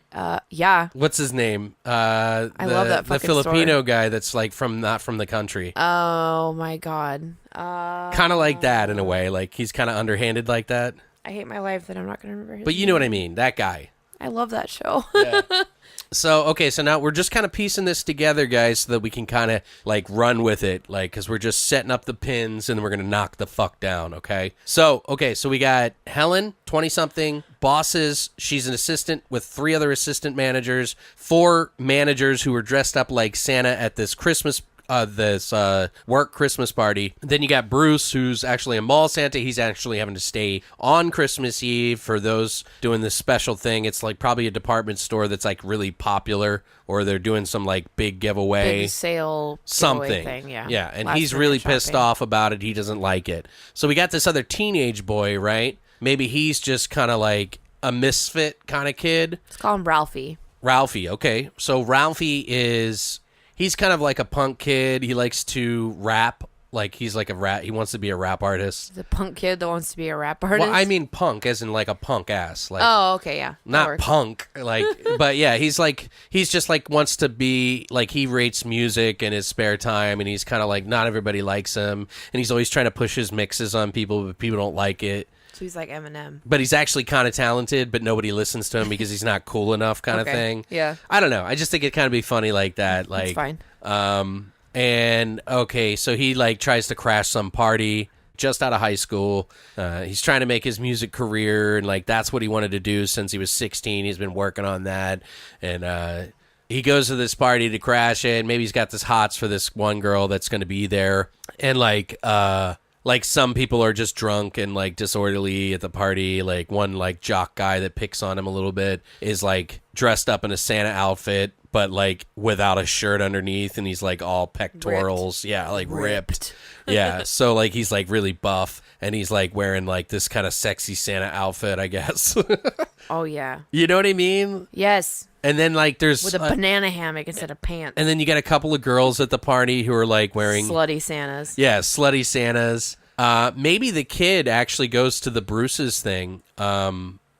Yeah. What's his name? I love that fucking the Filipino store. guy that's like not from the country. Oh my god. Kind of like that in a way. Like he's kind of underhanded like that. I hate my life that I'm not going to remember his But you know what I mean? That guy. I love that show. Yeah. So now we're just kind of piecing this together, guys, so that we can kind of like run with it, like, because we're just setting up the pins and we're going to knock the fuck down, okay? So we got Helen, 20-something, bosses. She's an assistant with 3 other assistant managers, 4 managers who were dressed up like Santa at this work Christmas party. Then you got Bruce, who's actually a mall Santa. He's actually having to stay on Christmas Eve for those doing this special thing. It's like probably a department store that's like really popular, or they're doing some like big giveaway, big sale something thing. Yeah, and he's really pissed off about it. He doesn't like it. So we got this other teenage boy, right? Maybe he's just kind of like a misfit kind of kid. Let's call him Ralphie. Ralphie, okay. So Ralphie he's kind of like a punk kid. He likes to rap Like he's like a rap. He wants to be a rap artist. The punk kid that wants to be a rap artist. Well, I mean punk, as in like a punk ass. Like, oh, okay, yeah. not punk. Like, but yeah, he's just like wants to be like, he rates music in his spare time, and he's kind of like, not everybody likes him, and he's always trying to push his mixes on people, but people don't like it. So he's like Eminem. But he's actually kind of talented, but nobody listens to him because he's not cool enough, kind of thing. Yeah. I don't know. I just think it kind of be funny like that. Like, it's fine. And okay, so he like tries to crash some party just out of high school. He's trying to make his music career, and like that's what he wanted to do since he was 16. He's been working on that, and he goes to this party to crash it. Maybe he's got this hots for this one girl that's going to be there, and like some people are just drunk and like disorderly at the party. Like one like jock guy that picks on him a little bit is like dressed up in a Santa outfit, but like without a shirt underneath, and he's like all pectorals. Ripped. Yeah, like ripped. Yeah, so like he's like really buff, and he's like wearing like this kind of sexy Santa outfit, I guess. Oh yeah. You know what I mean? Yes. And then like there's with a banana hammock instead of pants. And then you get a couple of girls at the party who are like wearing slutty Santas. Yeah, slutty Santas. Maybe the kid actually goes to the Bruce's thing.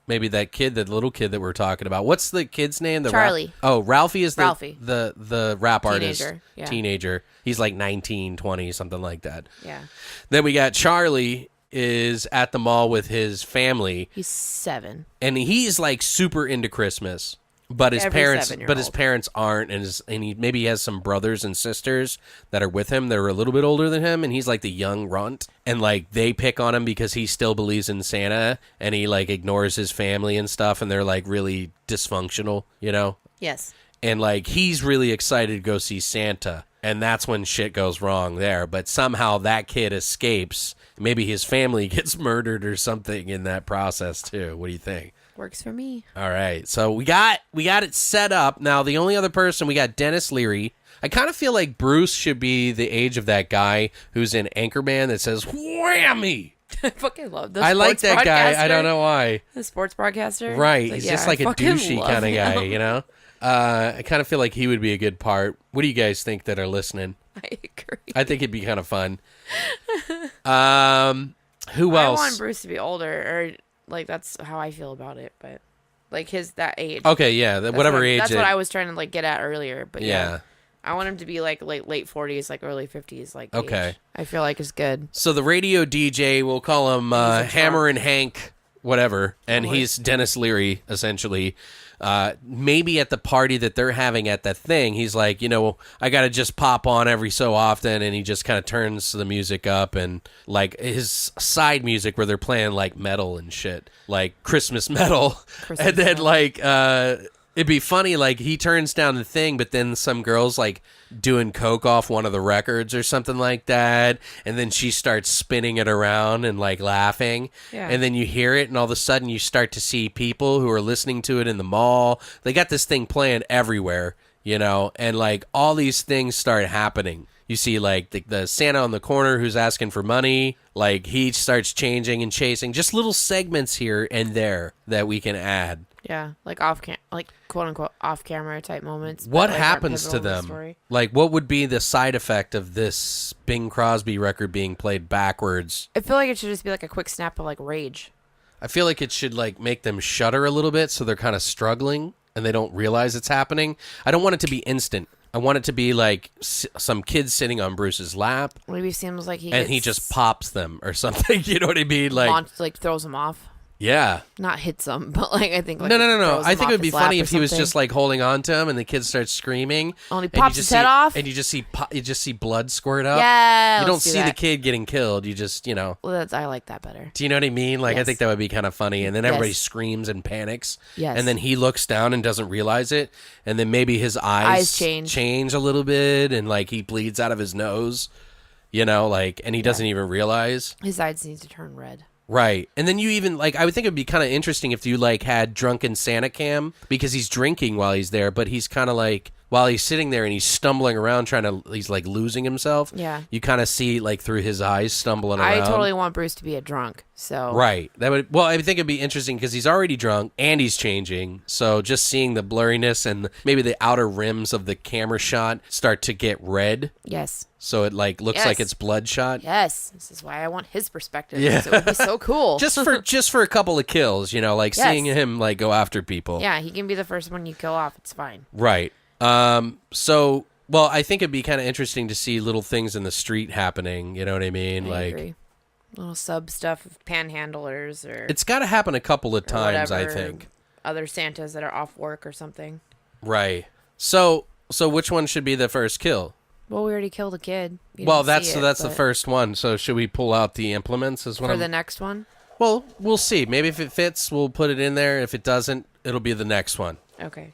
Maybe that kid, that little kid that we're talking about. What's the kid's name? Charlie. Ralphie is Ralphie. the rap artist. Yeah. Teenager. He's like 19, 20, something like that. Yeah. Then we got Charlie is at the mall with his family. He's 7. And he's like super into Christmas. But his parents aren't, and he has some brothers and sisters that are with him that are a little bit older than him, and he's like the young runt, and like they pick on him because he still believes in Santa, and he like ignores his family and stuff, and they're like really dysfunctional, you know? Yes. And like he's really excited to go see Santa, and that's when shit goes wrong there. But somehow that kid escapes. Maybe his family gets murdered or something in that process too. What do you think? Works for me. All right, so we got it set up. Now, the only other person, we got Dennis Leary. I kind of feel like Bruce should be the age of that guy who's in Anchorman that says, whammy! I fucking love this. I like that guy. I don't know why. The sports broadcaster? Right, he's just like a douchey kind of guy, you know? I kind of feel like he would be a good part. What do you guys think that are listening? I agree. I think it'd be kind of fun. Who else? I want Bruce to be older, or... like, that's how I feel about it, but, like, that age. Okay, yeah, whatever age. That's what I was trying to, like, get at earlier, but yeah. I want him to be, like, late 40s, like, early 50s, like, okay. age. I feel like is good. So the radio DJ, we'll call him Hammer and Hank, whatever, and he's Dennis Leary, essentially. Maybe at the party that they're having at that thing, he's like, I got to just pop on every so often, and he just kind of turns the music up, and like his side music where they're playing like metal and shit, like Christmas metal. And then like it'd be funny, like he turns down the thing, but then some girls like doing coke off one of the records or something like that, and then she starts spinning it around and like laughing, and then you hear it, and all of a sudden you start to see people who are listening to it in the mall. They got this thing playing everywhere, and like all these things start happening. You see like the Santa on the corner who's asking for money, like he starts changing and chasing, just little segments here and there that we can add. Yeah, like quote unquote off camera type moments. What happens to them? Like, what would be the side effect of this Bing Crosby record being played backwards? I feel like it should just be like a quick snap of like rage. I feel like it should like make them shudder a little bit, so they're kind of struggling and they don't realize it's happening. I don't want it to be instant. I want it to be like some kid sitting on Bruce's lap. Maybe it seems like he just pops them or something. You know what I mean? Like throws them off. Yeah. Not hits them, but like I think. Like, no. I think it would be funny if he was just like holding on to him and the kid starts screaming. Oh, and he pops his head off, and you just see blood squirt up. Yeah, you don't see the kid getting killed. You just Well, I like that better. Do you know what I mean? Like yes. I think that would be kind of funny, and then everybody screams and panics. Yes. And then he looks down and doesn't realize it, and then maybe his eyes change a little bit, and like he bleeds out of his nose. And he doesn't even realize his eyes need to turn red. Right. And then you even, like, I would think it would be kind of interesting if you, like, had drunken Santa cam, because he's drinking while he's there, but he's kind of, like, while he's sitting there and he's stumbling around he's like losing himself. Yeah. You kind of see like through his eyes stumbling around. I totally want Bruce to be a drunk. So right. I think it'd be interesting because he's already drunk and he's changing. So just seeing the blurriness and maybe the outer rims of the camera shot start to get red. Yes. So it like looks like it's bloodshot. Yes. This is why I want his perspective. Yeah. It would be so cool. just for a couple of kills, like seeing him like go after people. Yeah, he can be the first one you kill off. It's fine. Right. Well, I think it'd be kind of interesting to see little things in the street happening. You know what I mean? I agree. Little sub stuff of panhandlers or... It's got to happen a couple of times, whatever, I think. Other Santas that are off work or something. Right. So which one should be the first kill? Well, we already killed a kid. That's the first one. So should we pull out the implements as well? For the next one? Well, we'll see. Maybe if it fits, we'll put it in there. If it doesn't, it'll be the next one. Okay.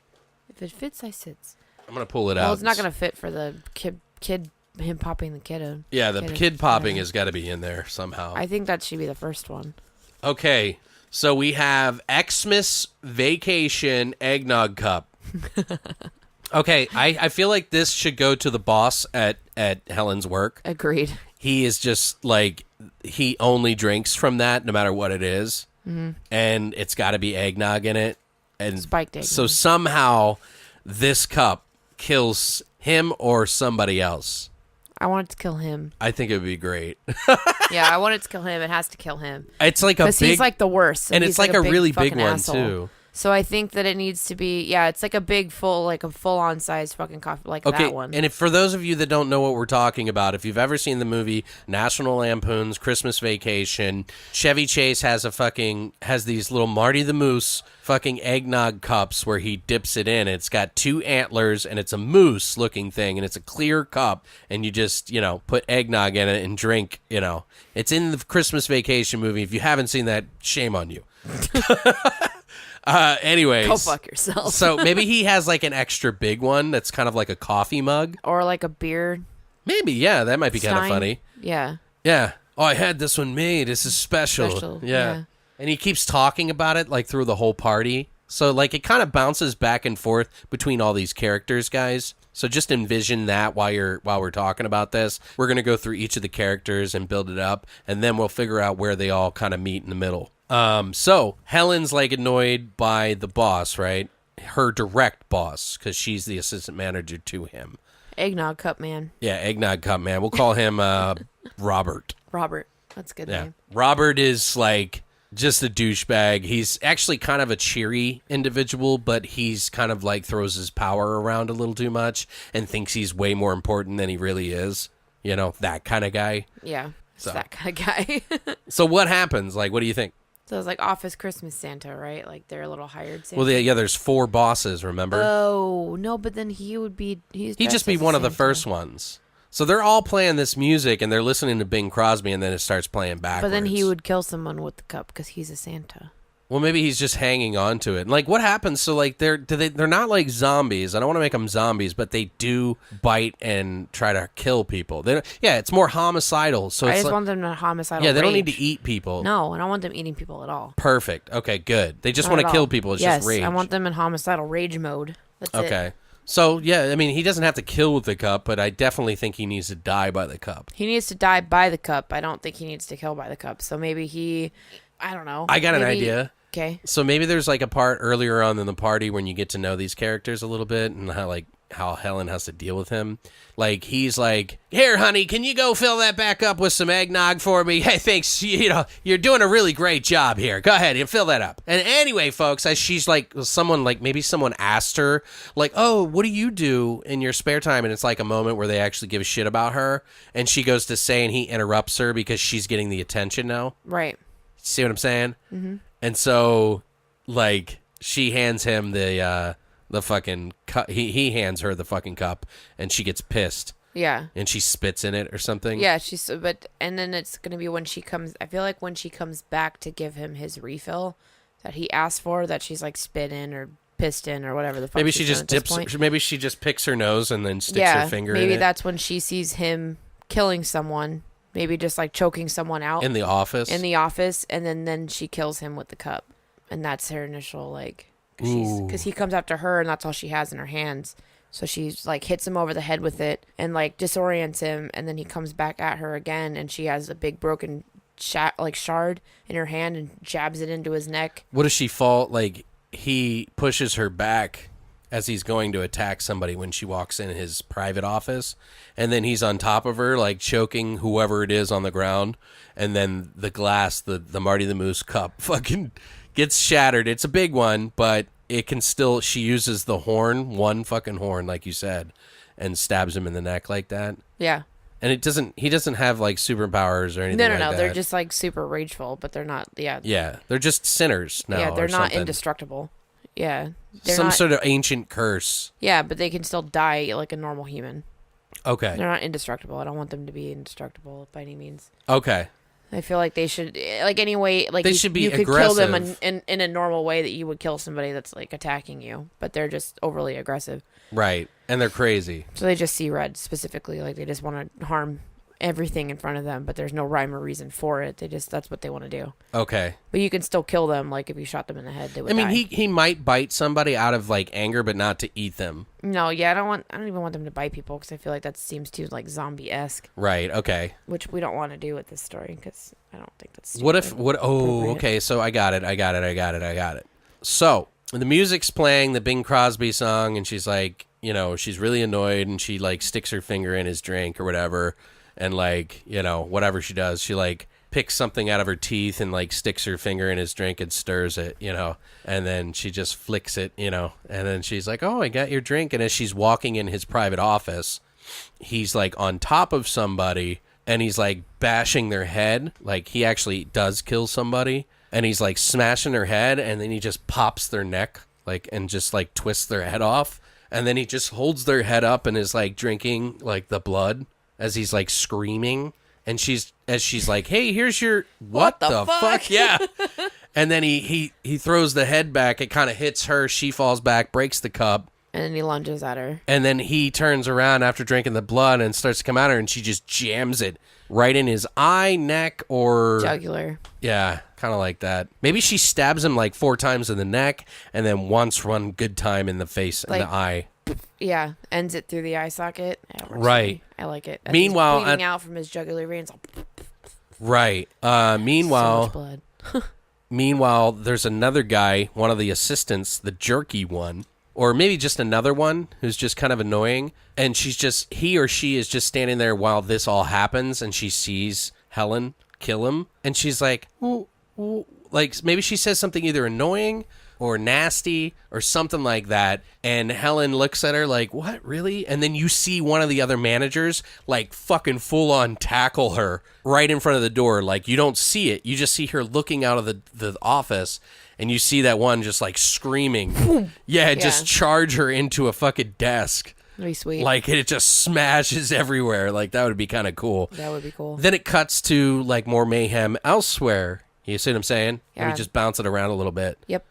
If it fits, I sits. I'm going to pull it out. Well, it's not going to fit for the kid, him popping the kid. Yeah, the kid popping has got to be in there somehow. I think that should be the first one. Okay, so we have Xmas Vacation Eggnog Cup. Okay, I feel like this should go to the boss at Helen's work. Agreed. He is just like, he only drinks from that no matter what it is. Mm-hmm. And it's got to be eggnog in it. And spiked eggnog. So somehow this cup kills him or somebody else. I want it to kill him. I think it would be great. Yeah, I want it to kill him. It has to kill him. It's like a big... Because he's like the worst. And it's like a really big one, asshole. too. So I think that it needs to be, it's like a big full-on size fucking coffee, like that one. And for those of you that don't know what we're talking about, if you've ever seen the movie National Lampoon's Christmas Vacation, Chevy Chase has these little Marty the Moose fucking eggnog cups where he dips it in. It's got 2 antlers and it's a moose looking thing and it's a clear cup and you just, put eggnog in it and drink, It's in the Christmas Vacation movie. If you haven't seen that, shame on you. Anyways. Go fuck yourself. So maybe he has like an extra big one that's kind of like a coffee mug. Or like a beer. Maybe, yeah. That might be kind of funny. Yeah. Yeah. Oh, I had this one made. This is special. Yeah. And he keeps talking about it like through the whole party. So like it kind of bounces back and forth between all these characters, guys. So just envision that while we're talking about this. We're going to go through each of the characters and build it up. And then we'll figure out where they all kind of meet in the middle. So Helen's like annoyed by the boss, right? Her direct boss, because she's the assistant manager to him. Eggnog Cup Man. Yeah, Eggnog Cup Man. We'll call him Robert. Robert. That's a good name. Robert is like just a douchebag. He's actually kind of a cheery individual, but he's kind of like throws his power around a little too much and thinks he's way more important than he really is. That kind of guy. Yeah, that kind of guy. So what happens? Like, what do you think? So it's like Office Christmas Santa, right? Like they're a little hired Santa. Well, there's 4 bosses, remember? Oh, no, but then he'd just be one of the first ones. So they're all playing this music and they're listening to Bing Crosby and then it starts playing backwards. But then he would kill someone with the cup because he's a Santa. Well, maybe he's just hanging on to it. And like, what happens? So like, they're not like zombies. I don't want to make them zombies, but they do bite and try to kill people. It's more homicidal. So I just want them to homicidal. Yeah, they don't rage. need to eat people. No, I don't want them eating people at all. Perfect. Okay, good. They just want to kill people. It's just rage. I want them in homicidal rage mode. That's it. Okay. So, yeah, I mean, he doesn't have to kill with the cup, but I definitely think he needs to die by the cup. He needs to die by the cup. I don't think he needs to kill by the cup. So maybe I don't know. I got an idea. Okay. So maybe there's like a part earlier on in the party when you get to know these characters a little bit and how Helen has to deal with him. Like, he's like, here, honey, can you go fill that back up with some eggnog for me? Hey, thanks. You're doing a really great job here. Go ahead and fill that up. And anyway, folks, as she's like, maybe someone asked her, like, oh, what do you do in your spare time? And it's like a moment where they actually give a shit about her. And she goes to say, and he interrupts her because she's getting the attention now. Right. See what I'm saying? Mm-hmm. And so, like, she hands him the fucking cup. He hands her the fucking cup, and she gets pissed. Yeah. And she spits in it or something. Yeah, and then it's gonna be when she comes. I feel like when she comes back to give him his refill that he asked for, that she's like spit in or pissed in or whatever the fuck. Maybe she just dips. Maybe she just picks her nose and then sticks her finger in it. Maybe that's when she sees him killing someone. Maybe just like choking someone out in the office. And then she kills him with the cup, and that's her initial like, because he comes after her, and that's all she has in her hands. So she like hits him over the head with it and like disorients him, and then he comes back at her again, and she has a big broken shard in her hand and jabs it into his neck. What does she fall? Like he pushes her back as he's going to attack somebody when she walks in his private office, and then he's on top of her like choking whoever it is on the ground, and then the glass, the Marty the Moose cup fucking gets shattered. It's a big one, but it can still, she uses the horn, one fucking horn, like you said, and stabs him in the neck like that. Yeah. And he doesn't have like superpowers or anything like that. No. They're just like super rageful, but they're not, yeah. Yeah. They're just sinners now. Yeah, they're or not something. indestructible. Yeah. Some sort of ancient curse. Yeah, but they can still die like a normal human. Okay. They're not indestructible. I don't want them to be indestructible by any means. Okay. I feel like they should, like, anyway, like, they should be you could aggressive. kill them in a normal way that you would kill somebody that's, like, attacking you, but they're just overly aggressive. Right, and they're crazy. So they just see red, specifically, like, they just want to harm everything in front of them, but there's no rhyme or reason for it. That's what they want to do. Okay. But you can still kill them, like, if you shot them in the head, they would die. He might bite somebody out of, like, anger, but not to eat them. No, yeah, I don't even want them to bite people, because I feel like that seems too, like, zombie-esque. Right, okay. Which we don't want to do with this story, because I don't think that's okay, so I got it. So, the music's playing the Bing Crosby song, and she's like, you know, she's really annoyed, and she, like, sticks her finger in his drink or whatever, and, like, you know, whatever she does, she, like, picks something out of her teeth and, like, sticks her finger in his drink and stirs it, you know, and then she just flicks it, you know, and then she's like, oh, I got your drink, and as she's walking in his private office, he's, like, on top of somebody, and he's, like, bashing their head, like, he actually does kill somebody, and he's, like, smashing their head, and then he just pops their neck, like, and just, like, twists their head off, and then he just holds their head up and is, like, drinking, like, the blood as he's, like, screaming, and she's like, hey, here's your, what the fuck? Yeah. And then he throws the head back, it kind of hits her, she falls back, breaks the cup, And then he lunges at her. and then he turns around after drinking the blood and starts to come at her, and she just jams it right in his eye, neck, or... Jugular. Yeah, kind of like that. Maybe she stabs him like 4 times in the neck, and then once one good time in the face and Like- the eye. Yeah, ends it through the eye socket. Yeah, it works for Right. me. I like it. As Meanwhile, he's bleeding out from his jugular veins. Right. So Meanwhile, much blood. Meanwhile, there's another guy, one of the assistants, the jerky one, or maybe just another one who's just kind of annoying. And he or she is just standing there while this all happens, and she sees Helen kill him. And she's like, like maybe she says something either annoying or nasty or something like that. And Helen looks at her like, what, really? And then you see one of the other managers like fucking full on tackle her right in front of the door. Like, you don't see it. You just see her looking out of the office, and you see that one just like screaming. Just charge her into a fucking desk. That'd be sweet. Like, it just smashes everywhere. Like, that would be kind of cool. That would be cool. Then it cuts to like more mayhem elsewhere. You see what I'm saying? Yeah. We just bounce it around a little bit. Yep.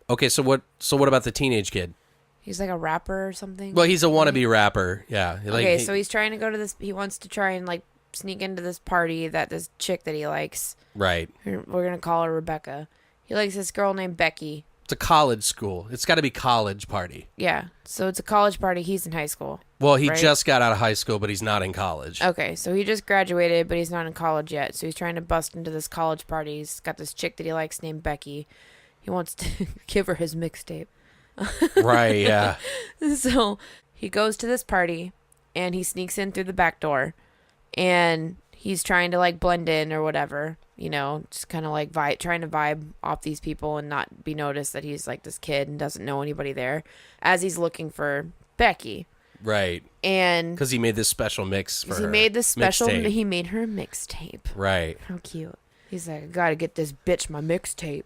Okay, so what about the teenage kid? He's like a rapper or something. Well, he's a wannabe rapper. Yeah. Okay, so he's trying to go to this. He wants to try and like sneak into this party that this chick that he likes. Right. We're gonna call her Rebecca. He likes this girl named Becky. It's a college school. It's got to be college party. Yeah. So it's a college party. He's in high school. Well, he right? just got out of high school, but he's not in college. Okay, so he just graduated, but he's not in college yet. So he's trying to bust into this college party. He's got this chick that he likes named Becky. He wants to give her his mixtape. Right, yeah. So he goes to this party, and he sneaks in through the back door, and he's trying to like blend in or whatever, you know, just kind of like trying to vibe off these people and not be noticed that he's like this kid and doesn't know anybody there, as he's looking for Becky. Right. And because he made this special mix for her. He made this special. Mixtape. He made her a mixtape. Right. How cute. He's like, I gotta get this bitch my mixtape.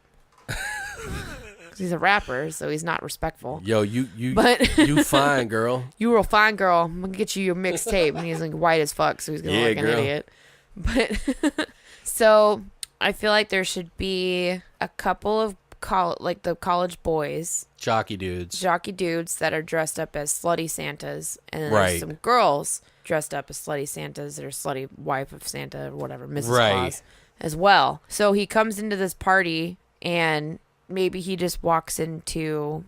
He's a rapper, so he's not respectful. Yo, you But you fine, girl. You real fine, girl. I'm gonna get you your mixtape. And he's like white as fuck, so he's gonna look like an idiot. But so I feel like there should be a couple of the college boys, jockey dudes that are dressed up as slutty Santas, and then right. there's some girls dressed up as slutty Santas or slutty wife of Santa or whatever, Mrs. Right. Claus as well. So he comes into this party, and maybe he just walks into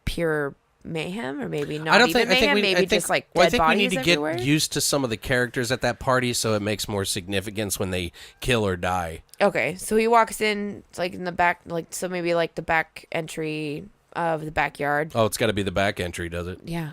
pure mayhem, or maybe not I don't even think. mayhem. I think Maybe just like well, dead I think we bodies need to everywhere. get used to some of the characters at that party, so it makes more significance when they kill or die. Okay, so he walks in like in the back, like so maybe like the back entry of the backyard. Oh, it's got to be the back entry, does it? Yeah.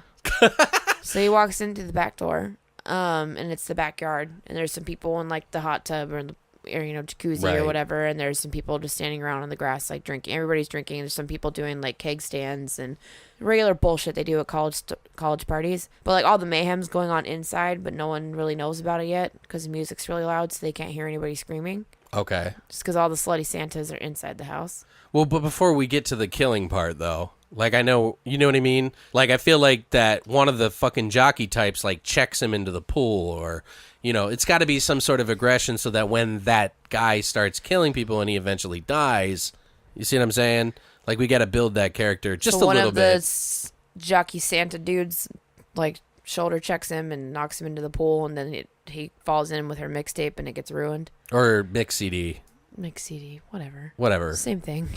So he walks into the back door, and it's the backyard, and there's some people in like the hot tub or jacuzzi Right. or whatever, and there's some people just standing around on the grass like drinking. Everybody's drinking. There's some people doing like keg stands and regular bullshit they do at college parties. But like all the mayhem's going on inside, but no one really knows about it yet because the music's really loud, so they can't hear anybody screaming. Okay. Just because all the slutty Santas are inside the house. Well, but before we get to the killing part, though, like I know, you know what I mean? Like I feel like that one of the fucking jockey types like checks him into the pool, or, you know, it's got to be some sort of aggression so that when that guy starts killing people and he eventually dies, you see what I'm saying? Like we got to build that character just a little bit. One of the jockey Santa dudes like shoulder checks him and knocks him into the pool, and then he falls in with her mixtape and it gets ruined. Or mix CD. Mix CD, whatever. Whatever. Same thing.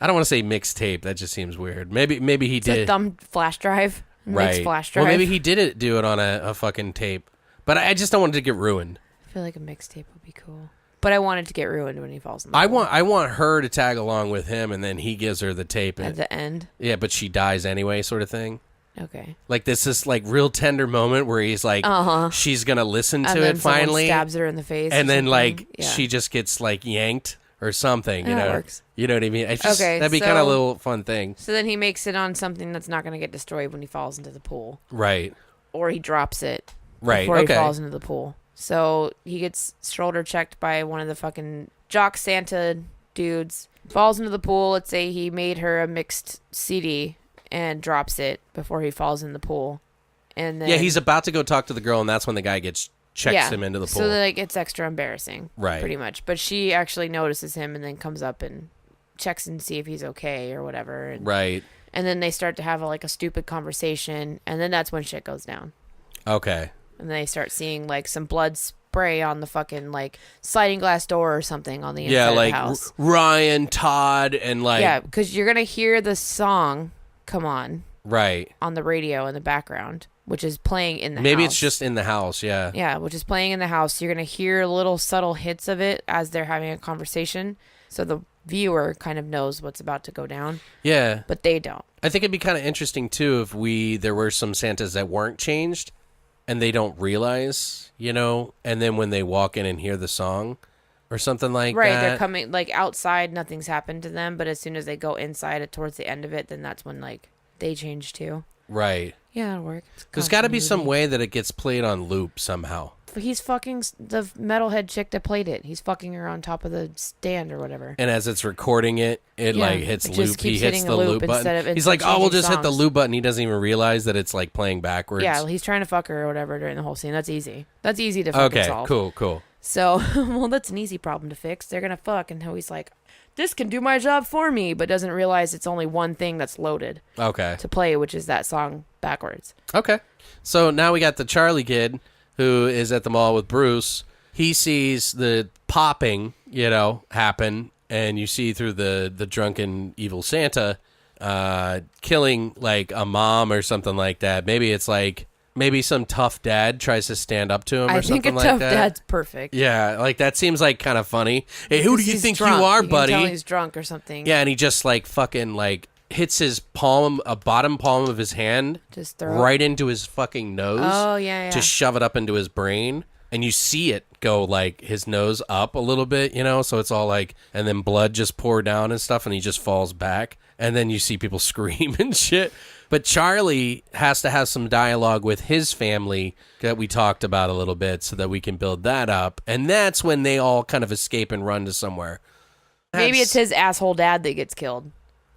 I don't want to say mixtape. That just seems weird. Maybe he It's did. a thumb flash drive. Right. Mix flash drive. Well, maybe he did do it on a fucking tape. But I just don't want it to get ruined. I feel like a mixtape would be cool. But I want it to get ruined when he falls in the pool. I want her to tag along with him, and then he gives her the tape. At the end? Yeah, but she dies anyway, sort of thing. Okay. Like this like real tender moment where he's like, she's gonna listen And to then it finally, stabs her in the face. and or then something. like Yeah. she just gets like yanked or something. You Yeah, that know, works. You know what I mean? It's just, Okay, that'd be kind of a so- little fun thing, So then he makes it on something that's not going to get destroyed when he falls into the pool. right? Or he drops it Right. before Okay. he falls into the pool. So he gets shoulder checked by one of the fucking jock Santa dudes. Falls into the pool. Let's say he made her a mixed CD and drops it before he falls in the pool. And then Yeah, he's about to go talk to the girl, and that's when the guy checks him into the pool. So like it's extra embarrassing. Right. Pretty much. But she actually notices him and then comes up and checks and see if he's okay or whatever. And, Right. and then they start to have like a stupid conversation, and then that's when shit goes down. Okay. And they start seeing like some blood spray on the fucking like sliding glass door or something on the inside Yeah, of like the house. Ryan, Todd, and like Yeah, because you're gonna hear the song "Come On" right. on the radio in the background, which is playing in the house. Maybe it's just in the house. Yeah. Yeah, which is playing in the house. You're going to hear little subtle hits of it as they're having a conversation. So the viewer kind of knows what's about to go down, Yeah. but they don't. I think it'd be kind of interesting too if there were some Santas that weren't changed and they don't realize, you know, and then when they walk in and hear the song or something like Right, that. they're coming, like outside, nothing's happened to them, but as soon as they go inside towards the end of it, then that's when like they change too. Right. Yeah, that'll work. There's got to be some way that it gets played on loop somehow. He's fucking the metalhead chick that played it. He's fucking her on top of the stand or whatever. And as it's recording it, it Yeah, like hits it loop. just He keeps hits hitting the a loop loop button. instead of He's like, oh, we'll changing just hit the songs. loop button. He doesn't even realize that it's like playing backwards. Yeah, he's trying to fuck her or whatever during the whole scene. That's easy. That's easy to fucking Okay, solve. cool. So, well, that's an easy problem to fix. They're gonna fuck, and he's like, "This can do my job for me," but doesn't realize it's only one thing that's loaded Okay. to play, which is that song backwards. Okay. So now we got the Charlie kid who is at the mall with Bruce. He sees the popping, you know, happen, and you see through the drunken evil Santa killing like a mom or something like that. Maybe it's like some tough dad tries to stand up to him or I think something a like tough that. dad's perfect. Yeah, like that seems like kind of funny. Hey, who do you He's think drunk. you are, You can tell buddy? he's drunk or something. Yeah, and he just like fucking like hits his bottom palm of his hand Just throw it. right into his fucking nose. Oh, yeah. To shove it up into his brain, and you see it go like his nose up a little bit, you know, so it's all like, and then blood just pour down and stuff, and he just falls back, and then you see people scream and shit. But Charlie has to have some dialogue with his family that we talked about a little bit so that we can build that up, and that's when they all kind of escape and run to somewhere. Maybe it's his asshole dad that gets killed.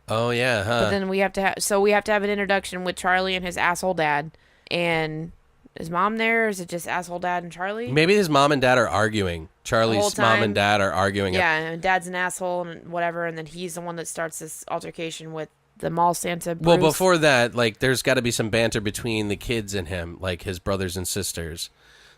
Oh yeah, huh? But then we have to have an introduction with Charlie and his asshole dad. And is mom there, or is it just asshole dad and Charlie? Maybe his mom and dad are arguing. Charlie's mom time. and dad are arguing. Yeah, and dad's an asshole and whatever, and then he's the one that starts this altercation with the mall Santa Bruce. Well, before that, like, there's got to be some banter between the kids and him, like his brothers and sisters.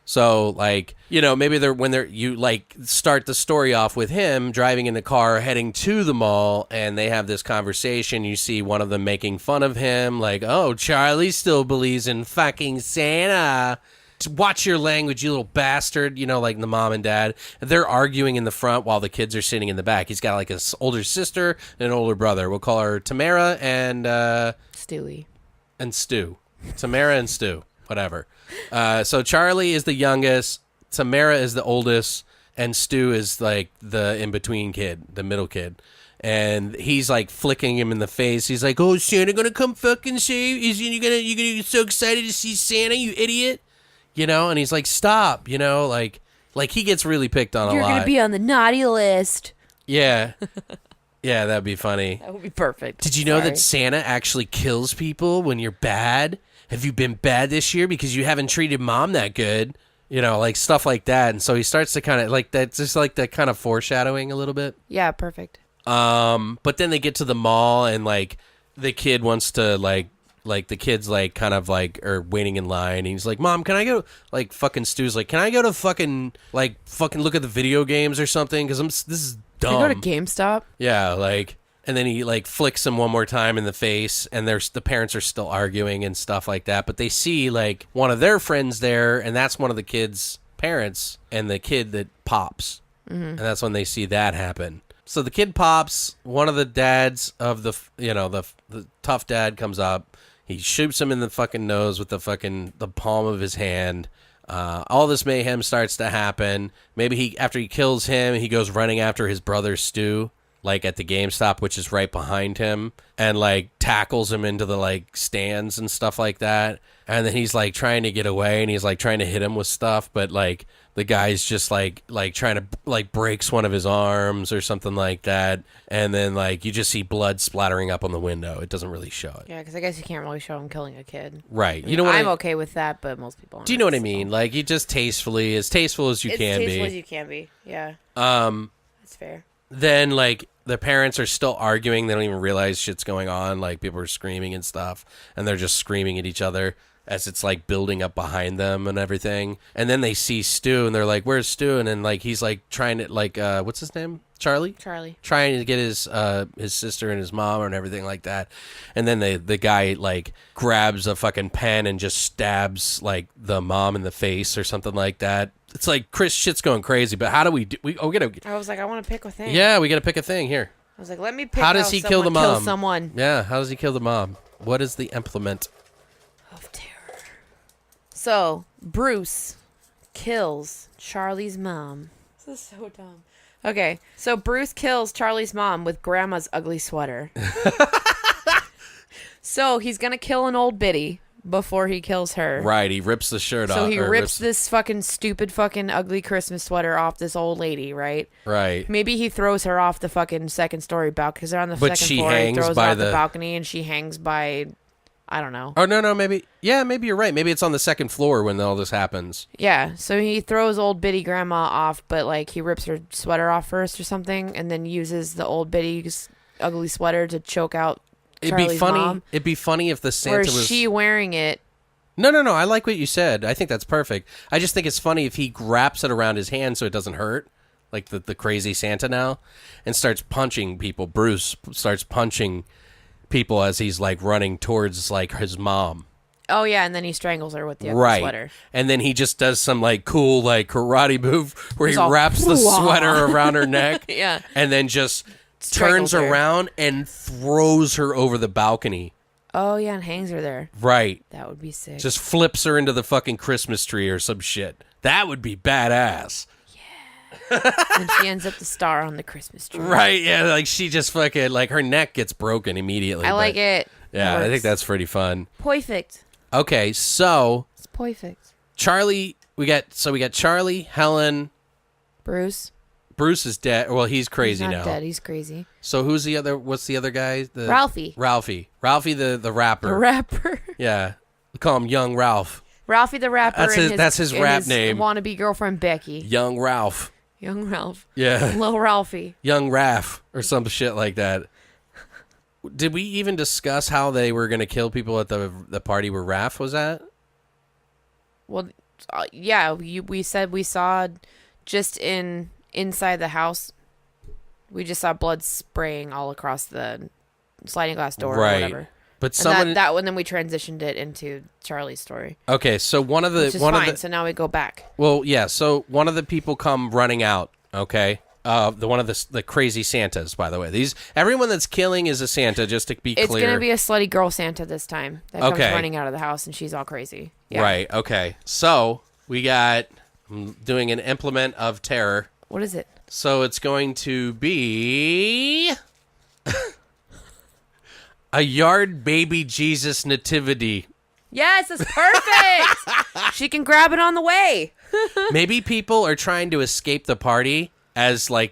So, like, you know, maybe you like start the story off with him driving in the car heading to the mall, and they have this conversation. You see one of them making fun of him, like, oh, Charlie still believes in fucking Santa. Watch your language, you little bastard. You know, like the mom and dad. They're arguing in the front while the kids are sitting in the back. He's got like an older sister and an older brother. We'll call her Tamara and Stewie. And Stu. Tamara and Stu. Whatever. So Charlie is the youngest, Tamara is the oldest, and Stu is like the in-between kid, the middle kid. And he's like flicking him in the face. He's like, "Oh, Santa gonna come fucking save? You gonna get so excited to see Santa, you idiot?" You know, and he's like, "Stop!" You know, like he gets really picked on a lot. You're gonna be on the naughty list. Yeah, yeah, that'd be funny. That would be perfect. Did you know that Santa actually kills people when you're bad? Have you been bad this year because you haven't treated mom that good? You know, like stuff like that. And so he starts to kind of like that, just like that kind of foreshadowing a little bit. Yeah, perfect. But then they get to the mall and like the kid wants to like the kid's like kind of like are waiting in line. And he's like, "Mom, can I go?" Like fucking Stu's like, "Can I go to fucking look at the video games or something? Because this is dumb." Can I go to GameStop? Yeah, like. And then he like flicks him one more time in the face, and the parents are still arguing and stuff like that. But they see like one of their friends there, and that's one of the kid's parents, and the kid that pops, and that's when they see that happen. So the kid pops. One of the dads of the tough dad comes up. He shoots him in the fucking nose with the palm of his hand. All this mayhem starts to happen. Maybe after he kills him, he goes running after his brother Stu, like at the GameStop, which is right behind him, and like tackles him into the like stands and stuff like that. And then he's like trying to get away, and he's like trying to hit him with stuff, but like the guy's just like trying to like breaks one of his arms or something like that. And then like you just see blood splattering up on the window. It doesn't really show it. Yeah, because I guess you can't really show him killing a kid. Right. You know what? I'm okay with that, but most people aren't. Do you know what I mean? Like you just tastefully, as tasteful as you can be. As tasteful as you can be. Yeah. That's fair. Then like the parents are still arguing. They don't even realize shit's going on. Like people are screaming and stuff, and they're just screaming at each other as it's like building up behind them and everything. And then they see Stu, and they're like, "Where's Stu?" And then like he's like trying to like what's his name? Charlie, trying to get his sister and his mom and everything like that. And then the guy like grabs a fucking pen and just stabs like the mom in the face or something like that. It's like, Chris, shit's going crazy, but how do we do? I was like, I want to pick a thing. Yeah, we got to pick a thing here. I was like, let me pick. How does he kill the mom? Kill someone. Yeah, how does he kill the mom? What is the implement of terror? So Bruce kills Charlie's mom. This is so dumb. Okay, so Bruce kills Charlie's mom with Grandma's ugly sweater. So he's gonna kill an old biddy before he kills her. Right, he rips the shirt off. So he rips this fucking stupid fucking ugly Christmas sweater off this old lady, right? Right. Maybe he throws her off the fucking second story balcony because they're on the second floor. He throws her off the balcony and she hangs by, I don't know. Oh, no, maybe. Yeah, maybe you're right. Maybe it's on the second floor when all this happens. Yeah, so he throws old biddy grandma off, but like he rips her sweater off first or something and then uses the old biddy's ugly sweater to choke out Charlie's mom. It'd be funny if the Santa or was... is she wearing it? No. I like what you said. I think that's perfect. I just think it's funny if he wraps it around his hand so it doesn't hurt, like the crazy Santa now, and starts punching people. Bruce starts punching people as he's like running towards like his mom. Oh yeah, and then he strangles her with the ugly sweater. And then he just does some like cool like karate move where he wraps the sweater around her neck. Yeah. And then just turns around and throws her over the balcony. Oh, yeah, and hangs her there. Right. That would be sick. Just flips her into the fucking Christmas tree or some shit. That would be badass. Yeah. And she ends up the star on the Christmas tree. Right, yeah, like she just fucking, like her neck gets broken immediately. I like it. Yeah, I think that's pretty fun. Perfect. Okay, so. It's perfect. Charlie, we got Charlie, Helen. Bruce is dead. Well, he's crazy now. He's not dead. He's crazy. So who's the other? What's the other guy? Ralphie, the rapper. The rapper. Yeah, we call him Young Ralph. Ralphie the rapper. That's his rap name. Wannabe girlfriend Becky. Young Ralph. Yeah. Little Ralphie. Young Raph or some shit like that. Did we even discuss how they were going to kill people at the party where Raph was at? Well, Yeah, we said we saw just inside the house. We just saw blood spraying all across the sliding glass door or whatever. But and that one, then we transitioned it into Charlie's story. Okay, so one of the so now we go back. Well, yeah. So one of the people come running out. Okay, one of the crazy Santas. By the way, everyone that's killing is a Santa. Just to be clear, it's gonna be a slutty girl Santa this time that comes running out of the house, and she's all crazy. Yeah. Right. Okay. So I'm doing an implement of terror. What is it? So it's going to be a yard baby Jesus nativity. Yes, that's perfect. She can grab it on the way. Maybe people are trying to escape the party as the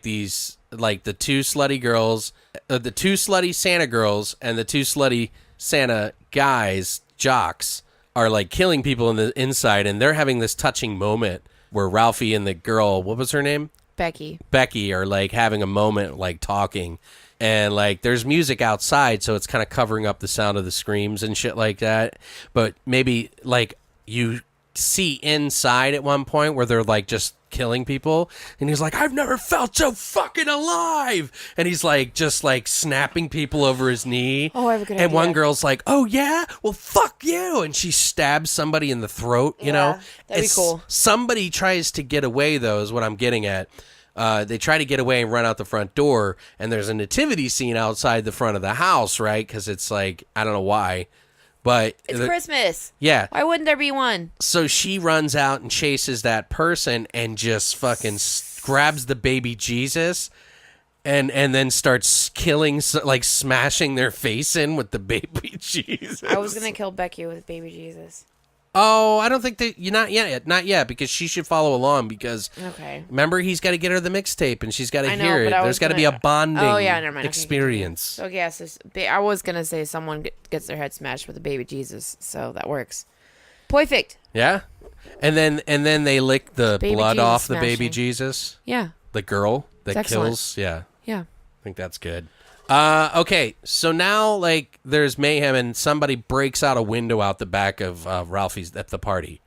two slutty girls, the two slutty Santa girls and the two slutty Santa guys, jocks, are like killing people in the inside, and they're having this touching moment where Ralphie and the girl, what was her name? Becky are like having a moment, like talking, and like there's music outside, so it's kind of covering up the sound of the screams and shit like that. But maybe like you see inside at one point where they're like just killing people, and he's like, I've never felt so fucking alive, and he's like just like snapping people over his knee. Oh, I have a good idea. And one girl's like, oh yeah, well fuck you, and she stabs somebody in the throat. You know, that'd be cool. Somebody tries to get away though, is what I'm getting at. They try to get away and run out the front door, and there's a nativity scene outside the front of the house, right? Because it's like, I don't know why, but it's Christmas. Yeah. Why wouldn't there be one? So she runs out and chases that person and just fucking grabs the baby Jesus and then starts killing, like smashing their face in with the baby Jesus. I was going to kill Becky with baby Jesus. Oh, I don't think that not yet, because she should follow along, because remember, he's got to get her the mixtape and she's got to hear it. There's got to be a bonding experience. Okay, yes, I was gonna say someone gets their head smashed with a baby Jesus, so that works. Perfect. Yeah, and then they lick the baby blood Jesus off smashing. the baby Jesus. Yeah, the girl that kills. Yeah, I think that's good. Okay, so now like there's mayhem and somebody breaks out a window out the back of Ralphie's at the party,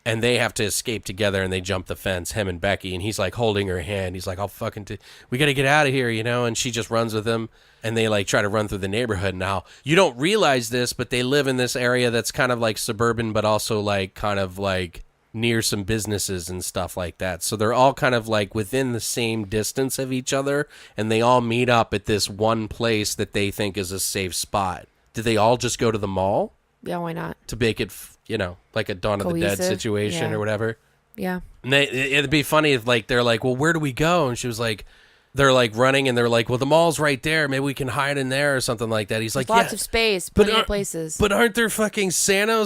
and they have to escape together, and they jump the fence, him and Becky, and he's like holding her hand. He's like, "I'll fucking we gotta get out of here," you know, and she just runs with him, and they like try to run through the neighborhood. Now you don't realize this, but they live in this area that's kind of like suburban, but also like kind of like near some businesses and stuff like that. So they're all kind of like within the same distance of each other, and they all meet up at this one place that they think is a safe spot. Did they all just go to the mall? Yeah, why not? To make it, like a Dawn of the Dead situation or whatever. Yeah. And it'd be funny if like they're like, well, where do we go? And she was like, they're like running, and they're like, well, the mall's right there. Maybe we can hide in there or something like that. He's like, lots of space, plenty of places. But aren't there fucking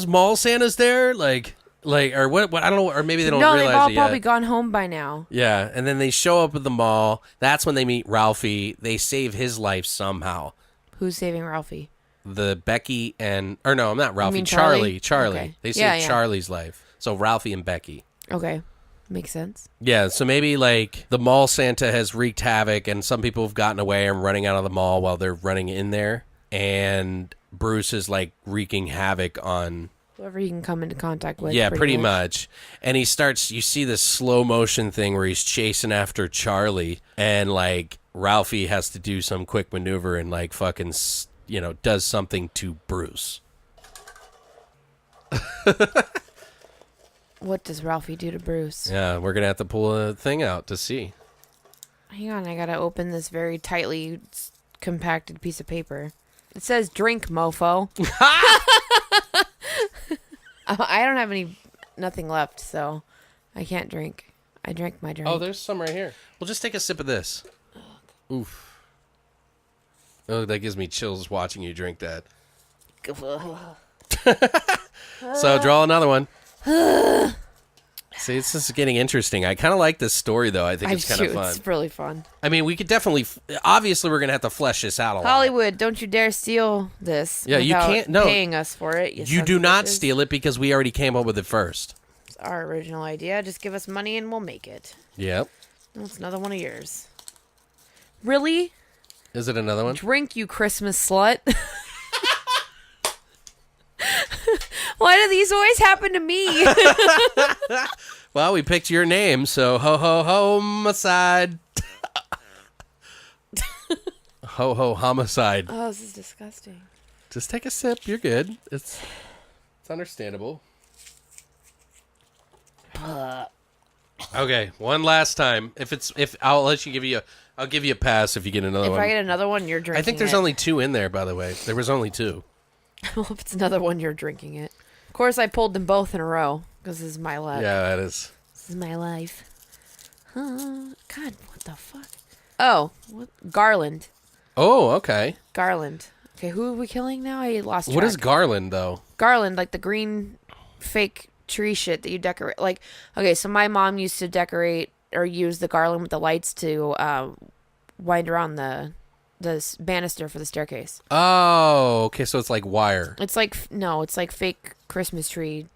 mall Santas there? Like, or what? I don't know. Or maybe they don't realize it yet. No, they've all probably gone home by now. Yeah, and then they show up at the mall. That's when they meet Ralphie. They save his life somehow. Who's saving Ralphie? The Becky and... Or no, I'm not Ralphie. You mean Charlie. Okay. They saved Charlie's life. So Ralphie and Becky. Okay. Makes sense. Yeah, so maybe like the mall Santa has wreaked havoc, and some people have gotten away and running out of the mall while they're running in there. And Bruce is like wreaking havoc on... whoever he can come into contact with. Yeah, pretty much. And he starts, you see this slow motion thing where he's chasing after Charlie, and like Ralphie has to do some quick maneuver and like fucking, does something to Bruce. What does Ralphie do to Bruce? Yeah, we're going to have to pull a thing out to see. Hang on, I got to open this very tightly compacted piece of paper. It says drink, mofo. I don't have nothing left, so I can't drink. I drank my drink. Oh, there's some right here. Well, just take a sip of this. Oof. Oh, that gives me chills watching you drink that. So draw another one. See, this is getting interesting. I kind of like this story, though. I think it's kind of fun. It's really fun. I mean, we could definitely... Obviously, we're going to have to flesh this out a lot. Hollywood, don't you dare steal this. Yeah, you can't... No. Paying us for it. You do not steal it, because we already came up with it first. It's our original idea. Just give us money and we'll make it. Yep. No, it's another one of yours. Really? Is it another one? Drink, you Christmas slut. Why do these always happen to me? Well, we picked your name, so Ho Homicide. Ho Homicide. Oh, this is disgusting. Just take a sip. You're good. It's understandable. Okay, one last time. If I'll let you I'll give you a pass if you get another If one. I get another one, you're drinking it. I think there's only 2 in there, by the way. There was only 2. Well, if it's another one, you're drinking it. Of course, I pulled them both in a row because this is my luck. Yeah, that is. This is my life. God, what the fuck? Oh, what? Garland. Oh, okay. Garland. Okay, who are we killing now? I lost track. What is garland, though? Garland, like the green fake tree shit that you decorate. Like, okay, so my mom used to decorate or use the garland with the lights to wind around the banister for the staircase. Oh, okay, so it's like wire. It's like, no, it's like fake Christmas tree.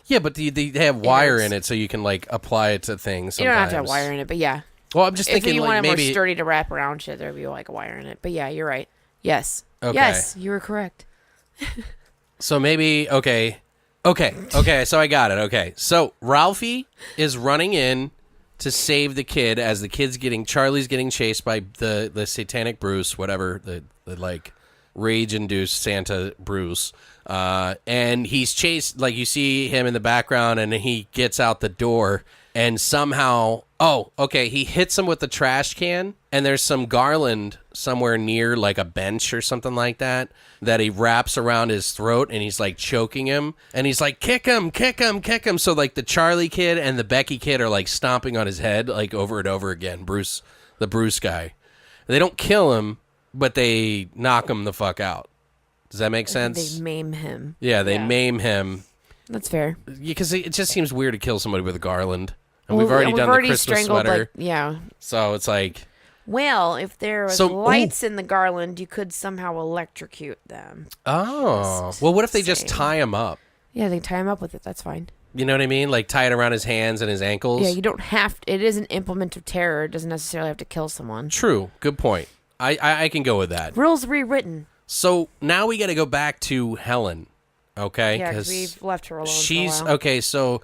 Yeah, but they have wire in it so you can, like, apply it to things sometimes. You don't have to have wire in it, but yeah. Well, I'm just thinking, if you like, want it maybe... more sturdy to wrap around shit, there'd be like a wire in it. But yeah, you're right. Yes. Okay. Yes, you were correct. So maybe, okay, so I got it, okay. So Ralphie is running in to save the kid as Charlie's getting chased by the satanic Bruce, whatever, the like, rage-induced Santa Bruce. And he's chased, like, you see him in the background, and he gets out the door, and somehow... Oh, okay, he hits him with the trash can, and there's some garland somewhere near, like, a bench or something like that he wraps around his throat, and he's, like, choking him, and he's like, kick him, kick him, kick him. So, like, the Charlie kid and the Becky kid are, like, stomping on his head, like, over and over again, the Bruce guy. They don't kill him, but they knock him the fuck out. Does that make sense? They maim him. Yeah, they maim him. That's fair. Because it just seems weird to kill somebody with a garland. And we've already done the Christmas sweater. Like, yeah. So it's like... Well, if there was lights in the garland, you could somehow electrocute them. Oh. Well, what if they just tie him up? Yeah, they tie him up with it. That's fine. You know what I mean? Like tie it around his hands and his ankles? Yeah, you don't have to. It is an implement of terror. It doesn't necessarily have to kill someone. True. Good point. I can go with that. Rules rewritten. So now we got to go back to Helen. Okay? Yeah, because we've left her alone for a while. Okay, so...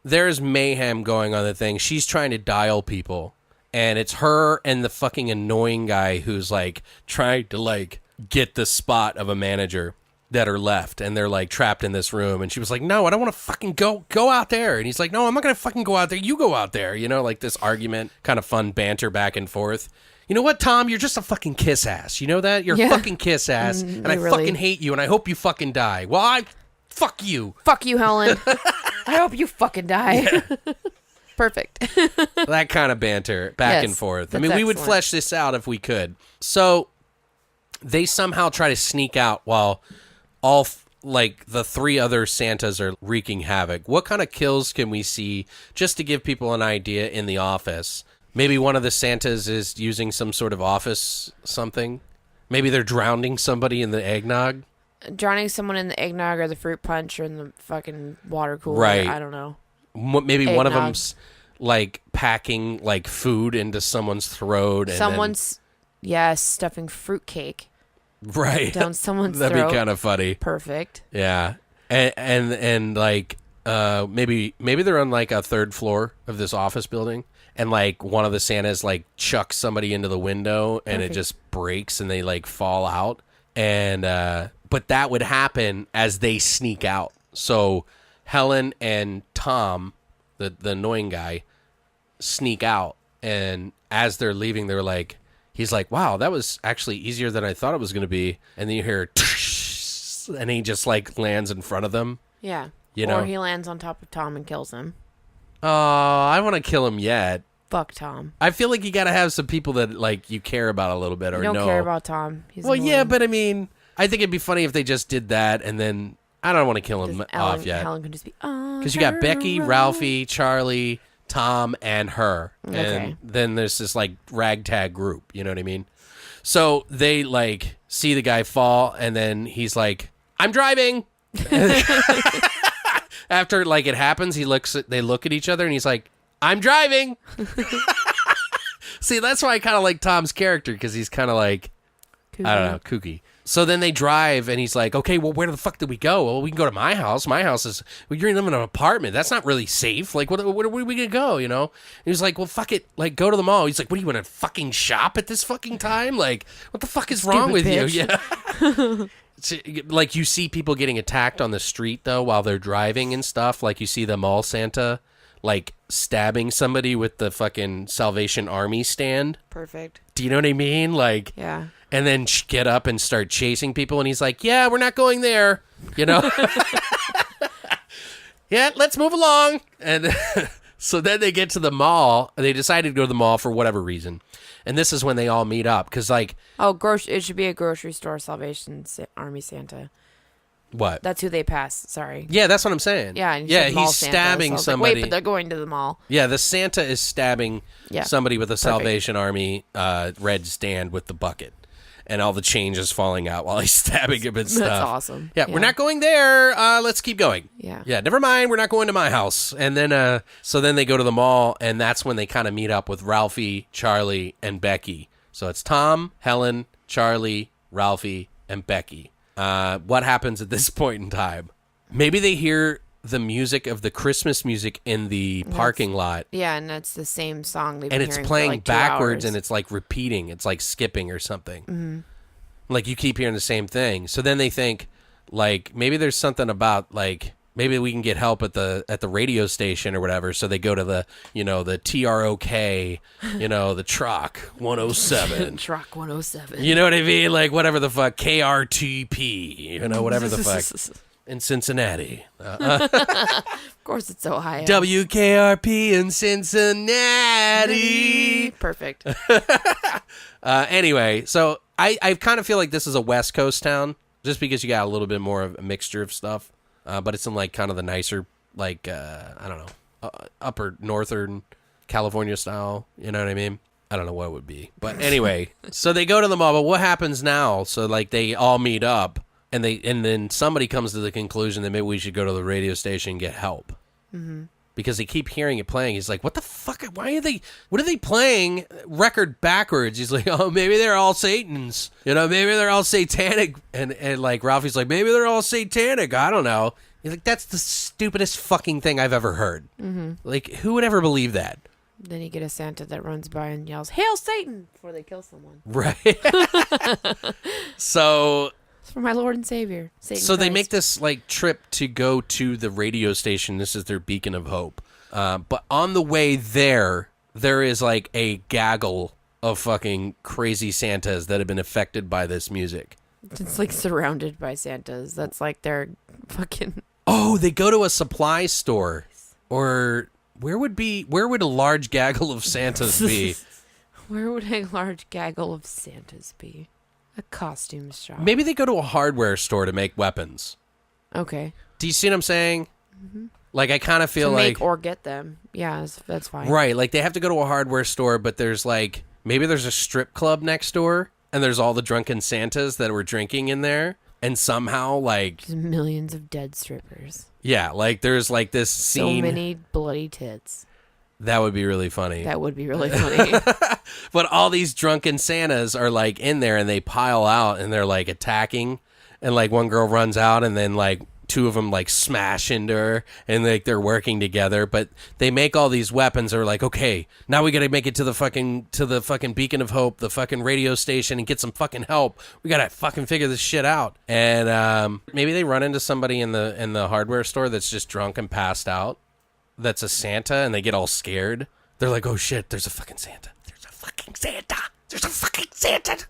There's mayhem going on the thing. She's trying to dial people. And it's her and the fucking annoying guy who's, like, trying to, like, get the spot of a manager that are left. And they're, like, trapped in this room. And she was like, no, I don't want to fucking go out there. And he's like, no, I'm not going to fucking go out there. You go out there. You know, like this argument, kind of fun banter back and forth. You know what, Tom? You're just a fucking kiss ass. You know that? You're a fucking kiss ass. And I fucking hate you. And I hope you fucking die. Well, fuck you. Fuck you, Helen. I hope you fucking die. Yeah. Perfect. That kind of banter back and forth. I mean, we would flesh this out if we could. So they somehow try to sneak out while all like the 3 other Santas are wreaking havoc. What kind of kills can we see just to give people an idea in the office? Maybe one of the Santas is using some sort of office something. Maybe they're drowning somebody in the eggnog. Drowning someone in the eggnog or the fruit punch or in the fucking water cooler. Right. I don't know. Maybe eggnog. One of them's like packing like food into someone's throat. And stuffing fruitcake. Right. Down someone's That'd throat. Be kind of funny. Perfect. Yeah. And like maybe they're on like a 3rd floor of this office building. And, like, one of the Santas, like, chucks somebody into the window, and it just breaks, and they, like, fall out. And, but that would happen as they sneak out. So, Helen and Tom, the annoying guy, sneak out. And as they're leaving, they're like, he's like, wow, that was actually easier than I thought it was going to be. And then you hear, and he just, like, lands in front of them. Yeah. Or he lands on top of Tom and kills him. Oh, I want to kill him yet. Fuck Tom. I feel like you got to have some people that like you care about a little bit or don't care about Tom. He's annoying. Yeah, but I mean, I think it'd be funny if they just did that and then I don't want to kill him off yet. Helen can just be because you got Becky, Ralphie, Charlie, Tom, and her, and then there's this like ragtag group. You know what I mean? So they like see the guy fall, and then he's like, "I'm driving." After like it happens, they look at each other, and he's like, "I'm driving." See, that's why I kind of like Tom's character because he's kind of like, kooky. I don't know, kooky. So then they drive, and he's like, okay, well, where the fuck did we go? Well, we can go to my house. My house is, well, you're living in an apartment. That's not really safe. Like, where are we going to go, you know? And he's like, well, fuck it. Like, go to the mall. He's like, what, do you want to fucking shop at this fucking time? Like, what the fuck is wrong with bitch. you? Yeah. Like, you see people getting attacked on the street, though, while they're driving and stuff. Like, you see the mall Santa, like, stabbing somebody with the fucking Salvation Army stand. Perfect. Do you know what I mean? Like, yeah. And then get up and start chasing people. And he's like, yeah, we're not going there. You know? Yeah, let's move along. And so then they get to the mall. They decided to go to the mall for whatever reason. And this is when they all meet up. Because, like... Oh, it should be a grocery store Salvation Army Santa. What? That's who they pass. Sorry. Yeah, that's what I'm saying. Yeah, and yeah, mall he's Santa, stabbing so I was somebody. Like, wait, but they're going to the mall. Yeah, the Santa is stabbing somebody with a Salvation Army red stand with the bucket. And all the change is falling out while he's stabbing him and stuff. That's awesome. Yeah, we're not going there. Let's keep going. Yeah. Yeah, never mind. We're not going to my house. And then, so then they go to the mall, and that's when they kind of meet up with Ralphie, Charlie, and Becky. So it's Tom, Helen, Charlie, Ralphie, and Becky. What happens at this point in time? Maybe they hear the music of the Christmas music in the parking lot. Yeah, and it's the same song they've been and it's hearing playing for like 2 backwards, hours. and it's like repeating. It's like skipping or something. Mm-hmm. Like you keep hearing the same thing. So then they think, like, maybe there's something about, like, maybe we can get help at the radio station or whatever. So they go to the, you know, the TROK, you know, the Truck 107. Truck 107. You know what I mean? Like, whatever the fuck, KRTP, you know, whatever the fuck. In Cincinnati. Of course it's Ohio. WKRP in Cincinnati. Perfect. Anyway, so I kind of feel like this is a West Coast town, just because you got a little bit more of a mixture of stuff. But it's in, like, kind of the nicer, like, I don't know, upper northern California style. You know what I mean? I don't know what it would be. But anyway, so they go to the mall. But what happens now? So, like, they all meet up. And then somebody comes to the conclusion that maybe we should go to the radio station and get help. Mm-hmm. Because they keep hearing it playing. He's like, what the fuck? What are they playing record backwards? He's like, oh, maybe they're all Satans. You know, maybe they're all satanic. And like, Ralphie's like, maybe they're all satanic. I don't know. He's like, that's the stupidest fucking thing I've ever heard. Mm-hmm. Like, who would ever believe that? Then you get a Santa that runs by and yells, "Hail Satan!" before they kill someone. Right. So... For my Lord and Savior, Satan So they Christ. make this, like, trip to go to the radio station. This is their beacon of hope. But on the way there is, like, a gaggle of fucking crazy Santas that have been affected by this music. It's like surrounded by Santas. That's like their fucking... Oh, they go to a supply store. Or where would a large gaggle of Santas be? Where would a large gaggle of Santas be? A costume shop. Maybe they go to a hardware store to make weapons. Okay. Do you see what I'm saying? Mm-hmm. Like, I kind of feel to like... make or get them. Yeah, that's fine. Right, like, they have to go to a hardware store, but there's, like... Maybe there's a strip club next door, and there's all the drunken Santas that were drinking in there, and somehow, like... There's millions of dead strippers. Yeah, like, there's, like, this scene... So many bloody tits. That would be really funny. That would be really funny. But all these drunken Santas are, like, in there, and they pile out, and they're, like, attacking. And, like, one girl runs out, and then, like, 2 of them, like, smash into her, and, like, they're working together. But they make all these weapons. They're like, okay, now we got to make it to the fucking Beacon of Hope, the fucking radio station, and get some fucking help. We got to fucking figure this shit out. And maybe they run into somebody in the hardware store that's just drunk and passed out. That's a Santa, and they get all scared. They're like, oh shit, there's a fucking Santa. There's a fucking Santa. There's a fucking Santa.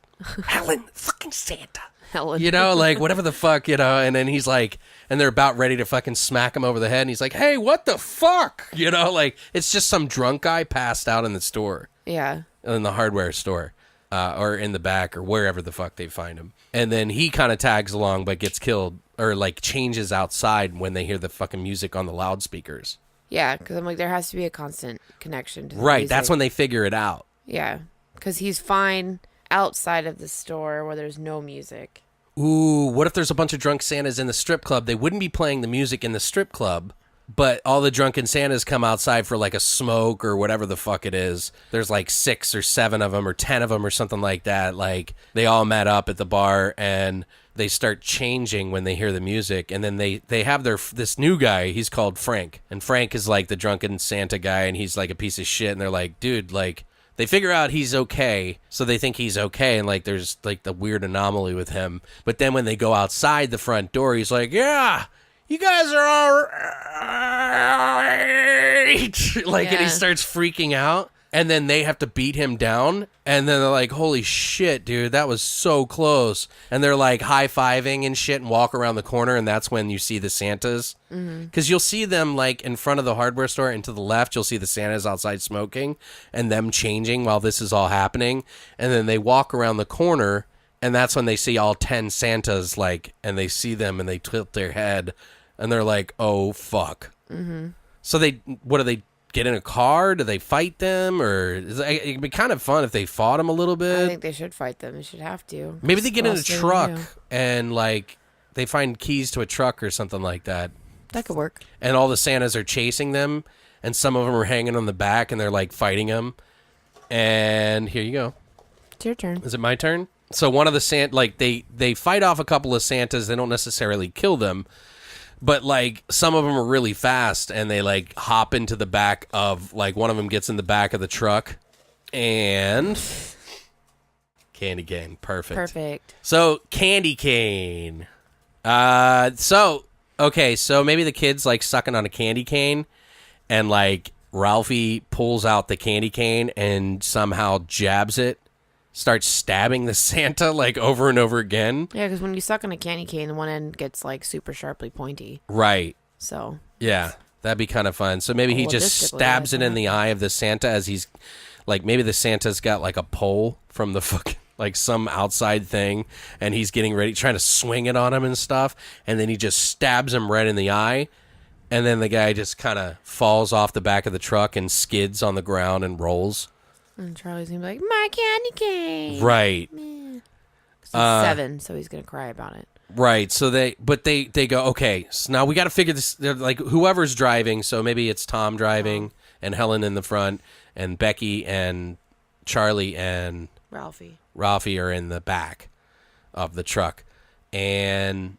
Helen, fucking Santa. Helen. You know, like, whatever the fuck, you know, and then he's like, and they're about ready to fucking smack him over the head, and he's like, hey, what the fuck? You know, like, it's just some drunk guy passed out in the store. Yeah. In the hardware store. Or in the back, or wherever the fuck they find him. And then he kind of tags along, but gets killed, or, like, changes outside when they hear the fucking music on the loudspeakers. Yeah, because I'm like, there has to be a constant connection to the Right, music. that's when they figure it out. Yeah, because he's fine outside of the store where there's no music. Ooh, what if there's a bunch of drunk Santas in the strip club? They wouldn't be playing the music in the strip club. But all the drunken Santas come outside for like a smoke or whatever the fuck it is. There's like 6 or 7 of them or 10 of them or something like that. Like they all met up at the bar and they start changing when they hear the music. And then they have this new guy. He's called Frank. And Frank is like the drunken Santa guy and he's like a piece of shit. And they're like, dude, like they figure out he's okay. So they think he's okay. And like there's like the weird anomaly with him. But then when they go outside the front door, he's like, yeah. You guys are all right. Like, and he starts freaking out. And then they have to beat him down. And then they're like, holy shit, dude, that was so close. And they're like high-fiving and shit and walk around the corner. And that's when you see the Santas. Because you'll see them like in front of the hardware store and to the left, you'll see the Santas outside smoking and them changing while this is all happening. And then they walk around the corner. And that's when they see all 10 Santas, like, and they see them and they tilt their head and they're like, oh, fuck. So what do they get in a car? Do they fight them? Or it'd be kind of fun if they fought them a little bit. I think they should fight them. They should have to. Maybe they get in a truck and, like, they find keys to a truck or something like that. That could work. And all the Santas are chasing them and some of them are hanging on the back and they're, like, fighting them. And here you go. It's your turn. Is it my turn? So one of the like they fight off a couple of Santas. They don't necessarily kill them, but like some of them are really fast and they like hop into the back of like one of them gets in the back of the truck and candy cane. Perfect. So candy cane. So maybe the kid's like sucking on a candy cane and like Ralphie pulls out the candy cane and somehow jabs it. Starts stabbing the Santa like over and over again. Yeah, because when you suck on a candy cane, the one end gets like super sharply pointy. Right. So. Yeah, that'd be kind of fun. So maybe he just stabs it in the eye of the Santa as he's like, maybe the Santa's got like a pole from the fucking like some outside thing and he's getting ready, trying to swing it on him and stuff. And then he just stabs him right in the eye. And then the guy just kind of falls off the back of the truck and skids on the ground and rolls. And Charlie's going to be like, my candy cane. Right. He's 7, so he's going to cry about it. Right. So they go, okay, so now we got to figure this. They're like, whoever's driving. So maybe it's Tom driving and Helen in the front and Becky and Charlie and Ralphie are in the back of the truck. And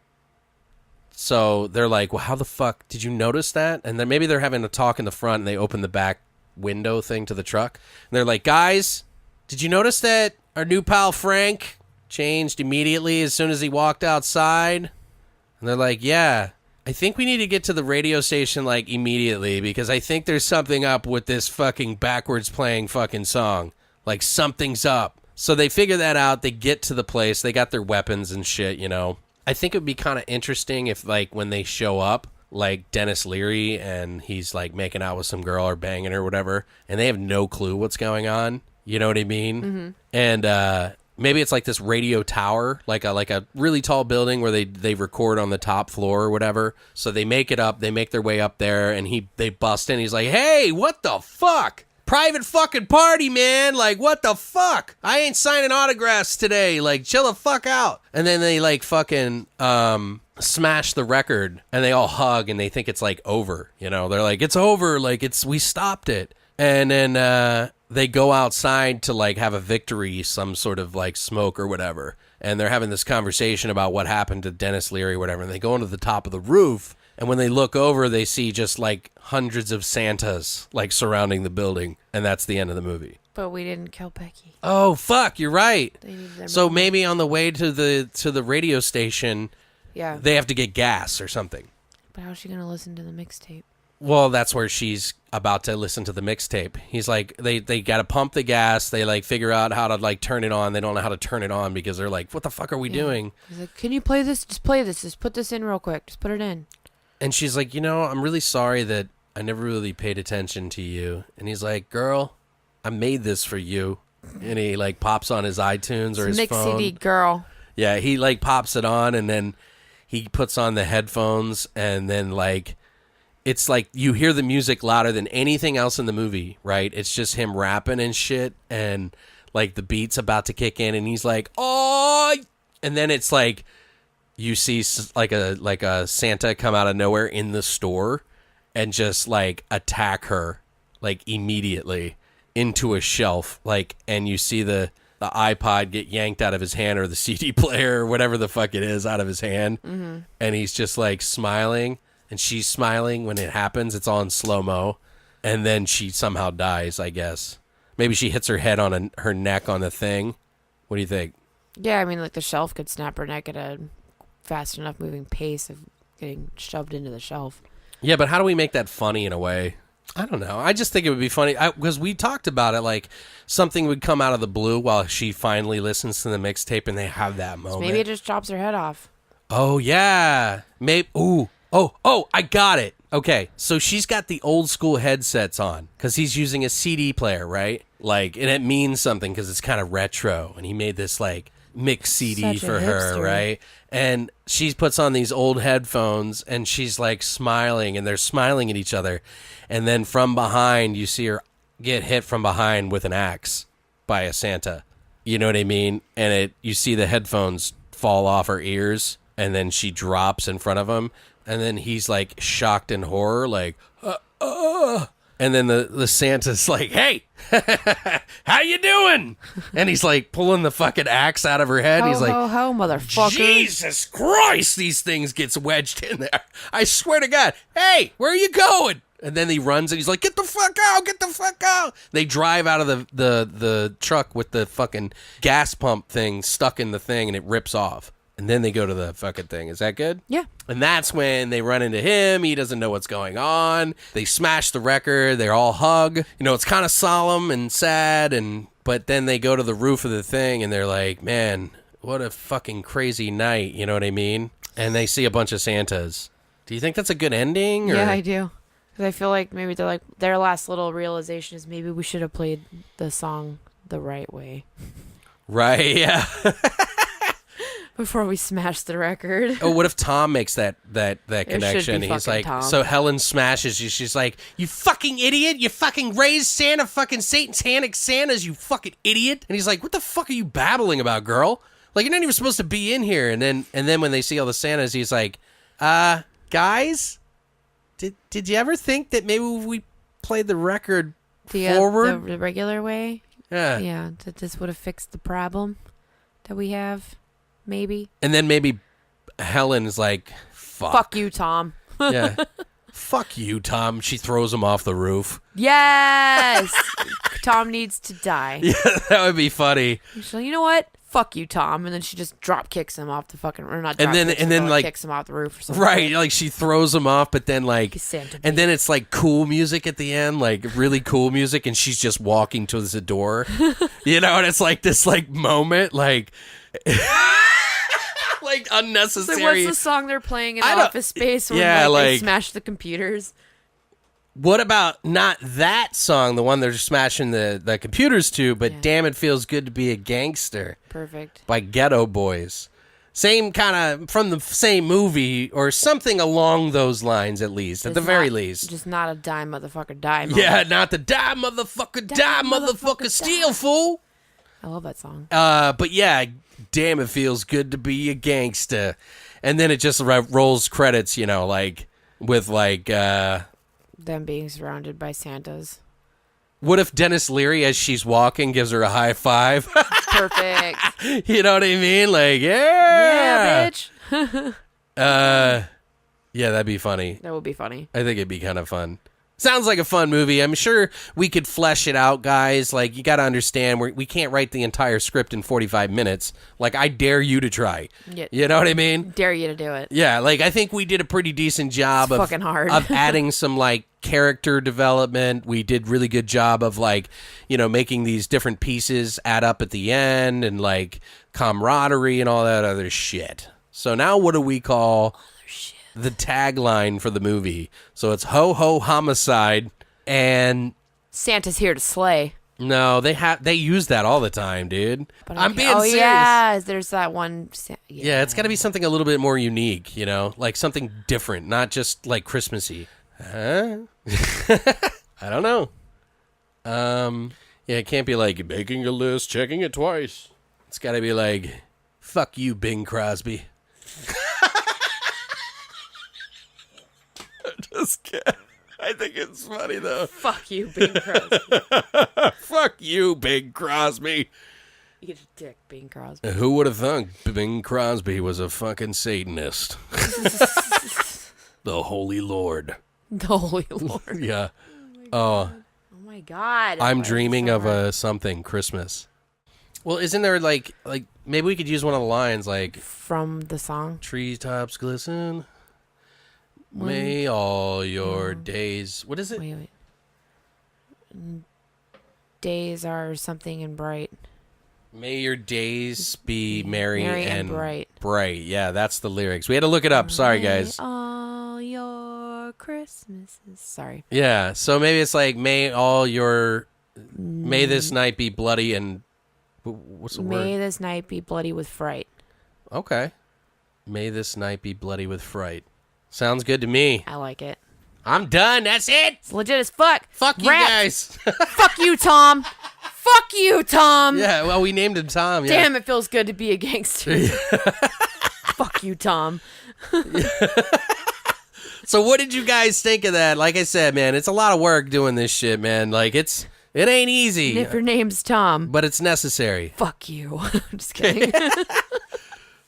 so they're like, well, how the fuck did you notice that? And then maybe they're having a talk in the front and they open the back window thing to the truck. And they're like, guys, did you notice that our new pal Frank changed immediately as soon as he walked outside? And they're like, yeah, I think we need to get to the radio station like immediately because I think there's something up with this fucking backwards playing fucking song. Like something's up. So they figure that out. They get to the place. They got their weapons and shit, you know. I think it would be kind of interesting if like when they show up, like Dennis Leary and he's like making out with some girl or banging her or whatever, and they have no clue what's going on. You know what I mean? Mm-hmm. And maybe it's like this radio tower, like a really tall building where they record on the top floor or whatever. So they make it up, they make their way up there, and they bust in. He's like, "Hey, what the fuck? Private fucking party, man! Like, what the fuck? I ain't signing autographs today. Like, chill the fuck out." And then they like fucking smash the record and they all hug and they think it's like over, you know. They're like, it's over, like we stopped it. And then they go outside to like have a victory, some sort of like smoke or whatever, and they're having this conversation about what happened to Dennis Leary or whatever, and they go into the top of the roof, and when they look over they see just like hundreds of Santas like surrounding the building, and that's the end of the movie. But we didn't kill Becky. Oh fuck, you're right. So moment. maybe on the way to the radio station, yeah, they have to get gas or something. But how's she gonna listen to the mixtape? Well, that's where she's about to listen to the mixtape. He's like, they got to pump the gas. They like figure out how to like turn it on. They don't know how to turn it on because they're like, what the fuck are we doing? He's like, can you play this? Just play this. Just put this in real quick. Just put it in. And she's like, I'm really sorry that I never really paid attention to you. And he's like, girl, I made this for you. And he like pops on his iTunes or his Mix phone. CD, girl. Yeah, he like pops it on and then he puts on the headphones and then like, it's like you hear the music louder than anything else in the movie, right? It's just him rapping and shit, and like the beat's about to kick in, and he's like, "Oh!" And then it's like you see like a Santa come out of nowhere in the store, and just like attack her like immediately into a shelf, like, and you see the iPod get yanked out of his hand, or the CD player or whatever the fuck it is out of his hand. Mm-hmm. And he's just like smiling, and she's smiling when it happens. It's all in slow-mo. And then she somehow dies, I guess. Maybe she hits her head on her neck on the thing. What do you think? Yeah, I mean, like the shelf could snap her neck at a fast enough moving pace of getting shoved into the shelf. Yeah, but how do we make that funny in a way? I don't know. I just think it would be funny because we talked about it, like something would come out of the blue while she finally listens to the mixtape and they have that moment. So maybe it just chops her head off. Oh, yeah. Maybe. Ooh. Oh, I got it. Okay, so she's got the old school headsets on because he's using a CD player, right? Like, and it means something because it's kind of retro, and he made this like mix CD for her, right? And she puts on these old headphones, and she's like smiling, and they're smiling at each other, and then from behind, you see her get hit from behind with an axe by a Santa. You know what I mean? And you see the headphones fall off her ears, and then she drops in front of him. And then he's like shocked in horror, like, And then the Santa's like, hey, how you doing? And he's like pulling the fucking axe out of her head. Ho, and he's like, ho, motherfucker. Jesus Christ, these things gets wedged in there. I swear to God. Hey, where are you going? And then he runs and he's like, get the fuck out, get the fuck out. They drive out of the truck with the fucking gas pump thing stuck in the thing, and it rips off. And then they go to the fucking thing. Is that good? Yeah. And that's when they run into him. He doesn't know what's going on. They smash the record. They're all hug. You know, it's kind of solemn and sad. But then they go to the roof of the thing, and they're like, man, what a fucking crazy night. You know what I mean? And they see a bunch of Santas. Do you think that's a good ending? Or? Yeah, I do. Because I feel like maybe they're like, their last little realization is maybe we should have played the song the right way. Right, yeah. Before we smash the record. Oh, what if Tom makes that connection? He's like, Tom. So Helen smashes you. She's like, you fucking idiot. You fucking raised Santa, fucking satanic Santas, you fucking idiot. And he's like, what the fuck are you babbling about, girl? Like, you're not even supposed to be in here. And then when they see all the Santas, he's like, guys, did you ever think that maybe we played the record forward? The regular way? Yeah. Yeah, that this would have fixed the problem that we have. Maybe. And then maybe Helen is like, fuck you, Tom. Yeah. Fuck you, Tom. She throws him off the roof. Yes. Tom needs to die. Yeah, that would be funny. She's like, you know what? Fuck you, Tom. And then she just drop kicks him off the fucking, or not drop kicks him, but like kicks him off the roof or something. Right, like she throws him off, but then like, Santa and then it's like cool music at the end, like really cool music, and she's just walking towards the door, you know, and it's like this like moment, like, like unnecessary. So what's the song they're playing in Office Space when they smash the computers? What about not that song, the one they're smashing the computers to, but Damn It Feels Good to Be a Gangster. Perfect. By Ghetto Boys. Same kind of, from the same movie, or something along those lines at least, at the very least. Just not a die, motherfucker, die. Yeah, not the die, motherfucker, die, motherfucker, steal, fool. I love that song. But yeah, Damn It Feels Good to Be a Gangster. And then it just rolls credits, you know, like, with like, them being surrounded by Santas. What if Dennis Leary, as she's walking, gives her a high five? Perfect. You know what I mean? Like, yeah, bitch. Yeah, that'd be funny. That would be funny. I think it'd be kind of fun. Sounds like a fun movie. I'm sure we could flesh it out, guys. Like, you got to understand, we can't write the entire script in 45 minutes. Like, I dare you to try. Yeah. You know what I mean? Dare you to do it. Yeah, like, I think we did a pretty decent job of fucking hard. of adding some, like, character development. We did really good job of, like, you know, making these different pieces add up at the end, and, like, camaraderie and all that other shit. So now what do we call the tagline for the movie? So it's Ho Homicide, and Santa's here to slay. No, they use that all the time, dude. But I'm being serious. Yeah, there's that one. Yeah, it's got to be something a little bit more unique, you know, like something different, not just like Christmassy. Huh? I don't know. Yeah, it can't be like making a list, checking it twice. It's got to be like, fuck you, Bing Crosby. Just kidding. I think it's funny, though. Fuck you, Bing Crosby. Fuck you, Bing Crosby. Eat a dick, Bing Crosby. Who would have thunk Bing Crosby was a fucking Satanist? The Holy Lord. The Holy Lord. Yeah. Oh my God. I'm dreaming of a something Christmas. Well, isn't there like maybe we could use one of the lines like from the song treetops glisten. May all your days. What is it? Wait. Days are something and bright. May your days be merry and bright. Bright. Yeah, that's the lyrics. We had to look it up. Sorry, guys. All your Christmases. Sorry. Yeah, so maybe it's like may this night be bloody and what's the word? May this night be bloody with fright. Okay. May this night be bloody with fright. Sounds good to me. I like it. I'm done. That's it. It's legit as fuck. Fuck you guys. Fuck you, Tom. Fuck you, Tom. Yeah, well, we named him Tom. Yeah. Damn, it feels good to be a gangster. Fuck you, Tom. So what did you guys think of that? Like I said, man, it's a lot of work doing this shit, man. Like it ain't easy. And if your name's Tom. But it's necessary. Fuck you. I'm just kidding.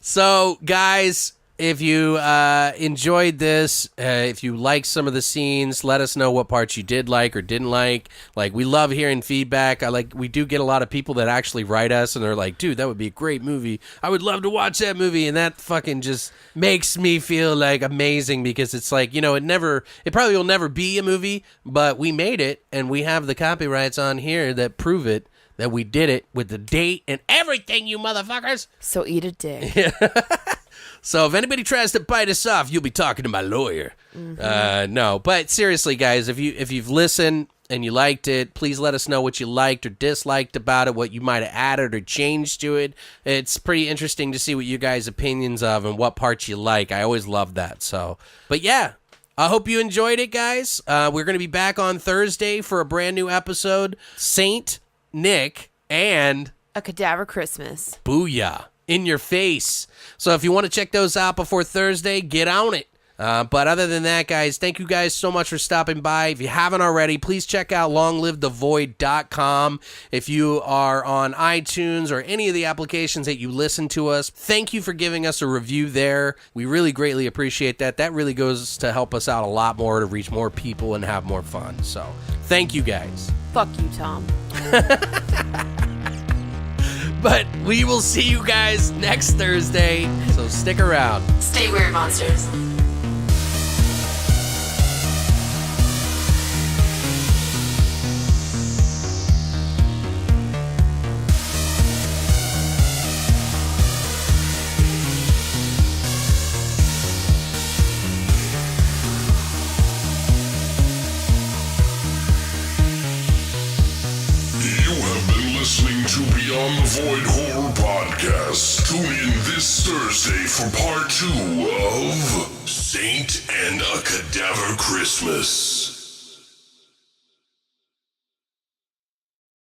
So, guys, if you enjoyed this, if you like some of the scenes, let us know what parts you did like or didn't like. Like, we love hearing feedback. We do get a lot of people that actually write us and they're like, dude, that would be a great movie. I would love to watch that movie. And that fucking just makes me feel like amazing because it's like, it probably will never be a movie, but we made it and we have the copyrights on here that prove it, that we did it with the date and everything, you motherfuckers. So eat a dick. So if anybody tries to bite us off, you'll be talking to my lawyer. Mm-hmm. No, but seriously, guys, if you've listened and you liked it, please let us know what you liked or disliked about it, what you might have added or changed to it. It's pretty interesting to see what you guys' opinions of and what parts you like. I always love that. So, but yeah, I hope you enjoyed it, guys. We're going to be back on Thursday for a brand new episode. Saint Nick and A Cadaver Christmas. Booyah. In your face. So if you want to check those out before Thursday, get on it. But other than that, guys, thank you guys so much for stopping by. If you haven't already, please check out longlivethevoid.com. If you are on iTunes or any of the applications that you listen to us, thank you for giving us a review there. We really greatly appreciate that. That really goes to help us out a lot more to reach more people and have more fun. So thank you guys. Fuck you, Tom. But we will see you guys next Thursday, so stick around. Stay weird, monsters. Listening to Beyond the Void Horror Podcast. Tune in this Thursday for part 2 of Saint and a Cadaver Christmas.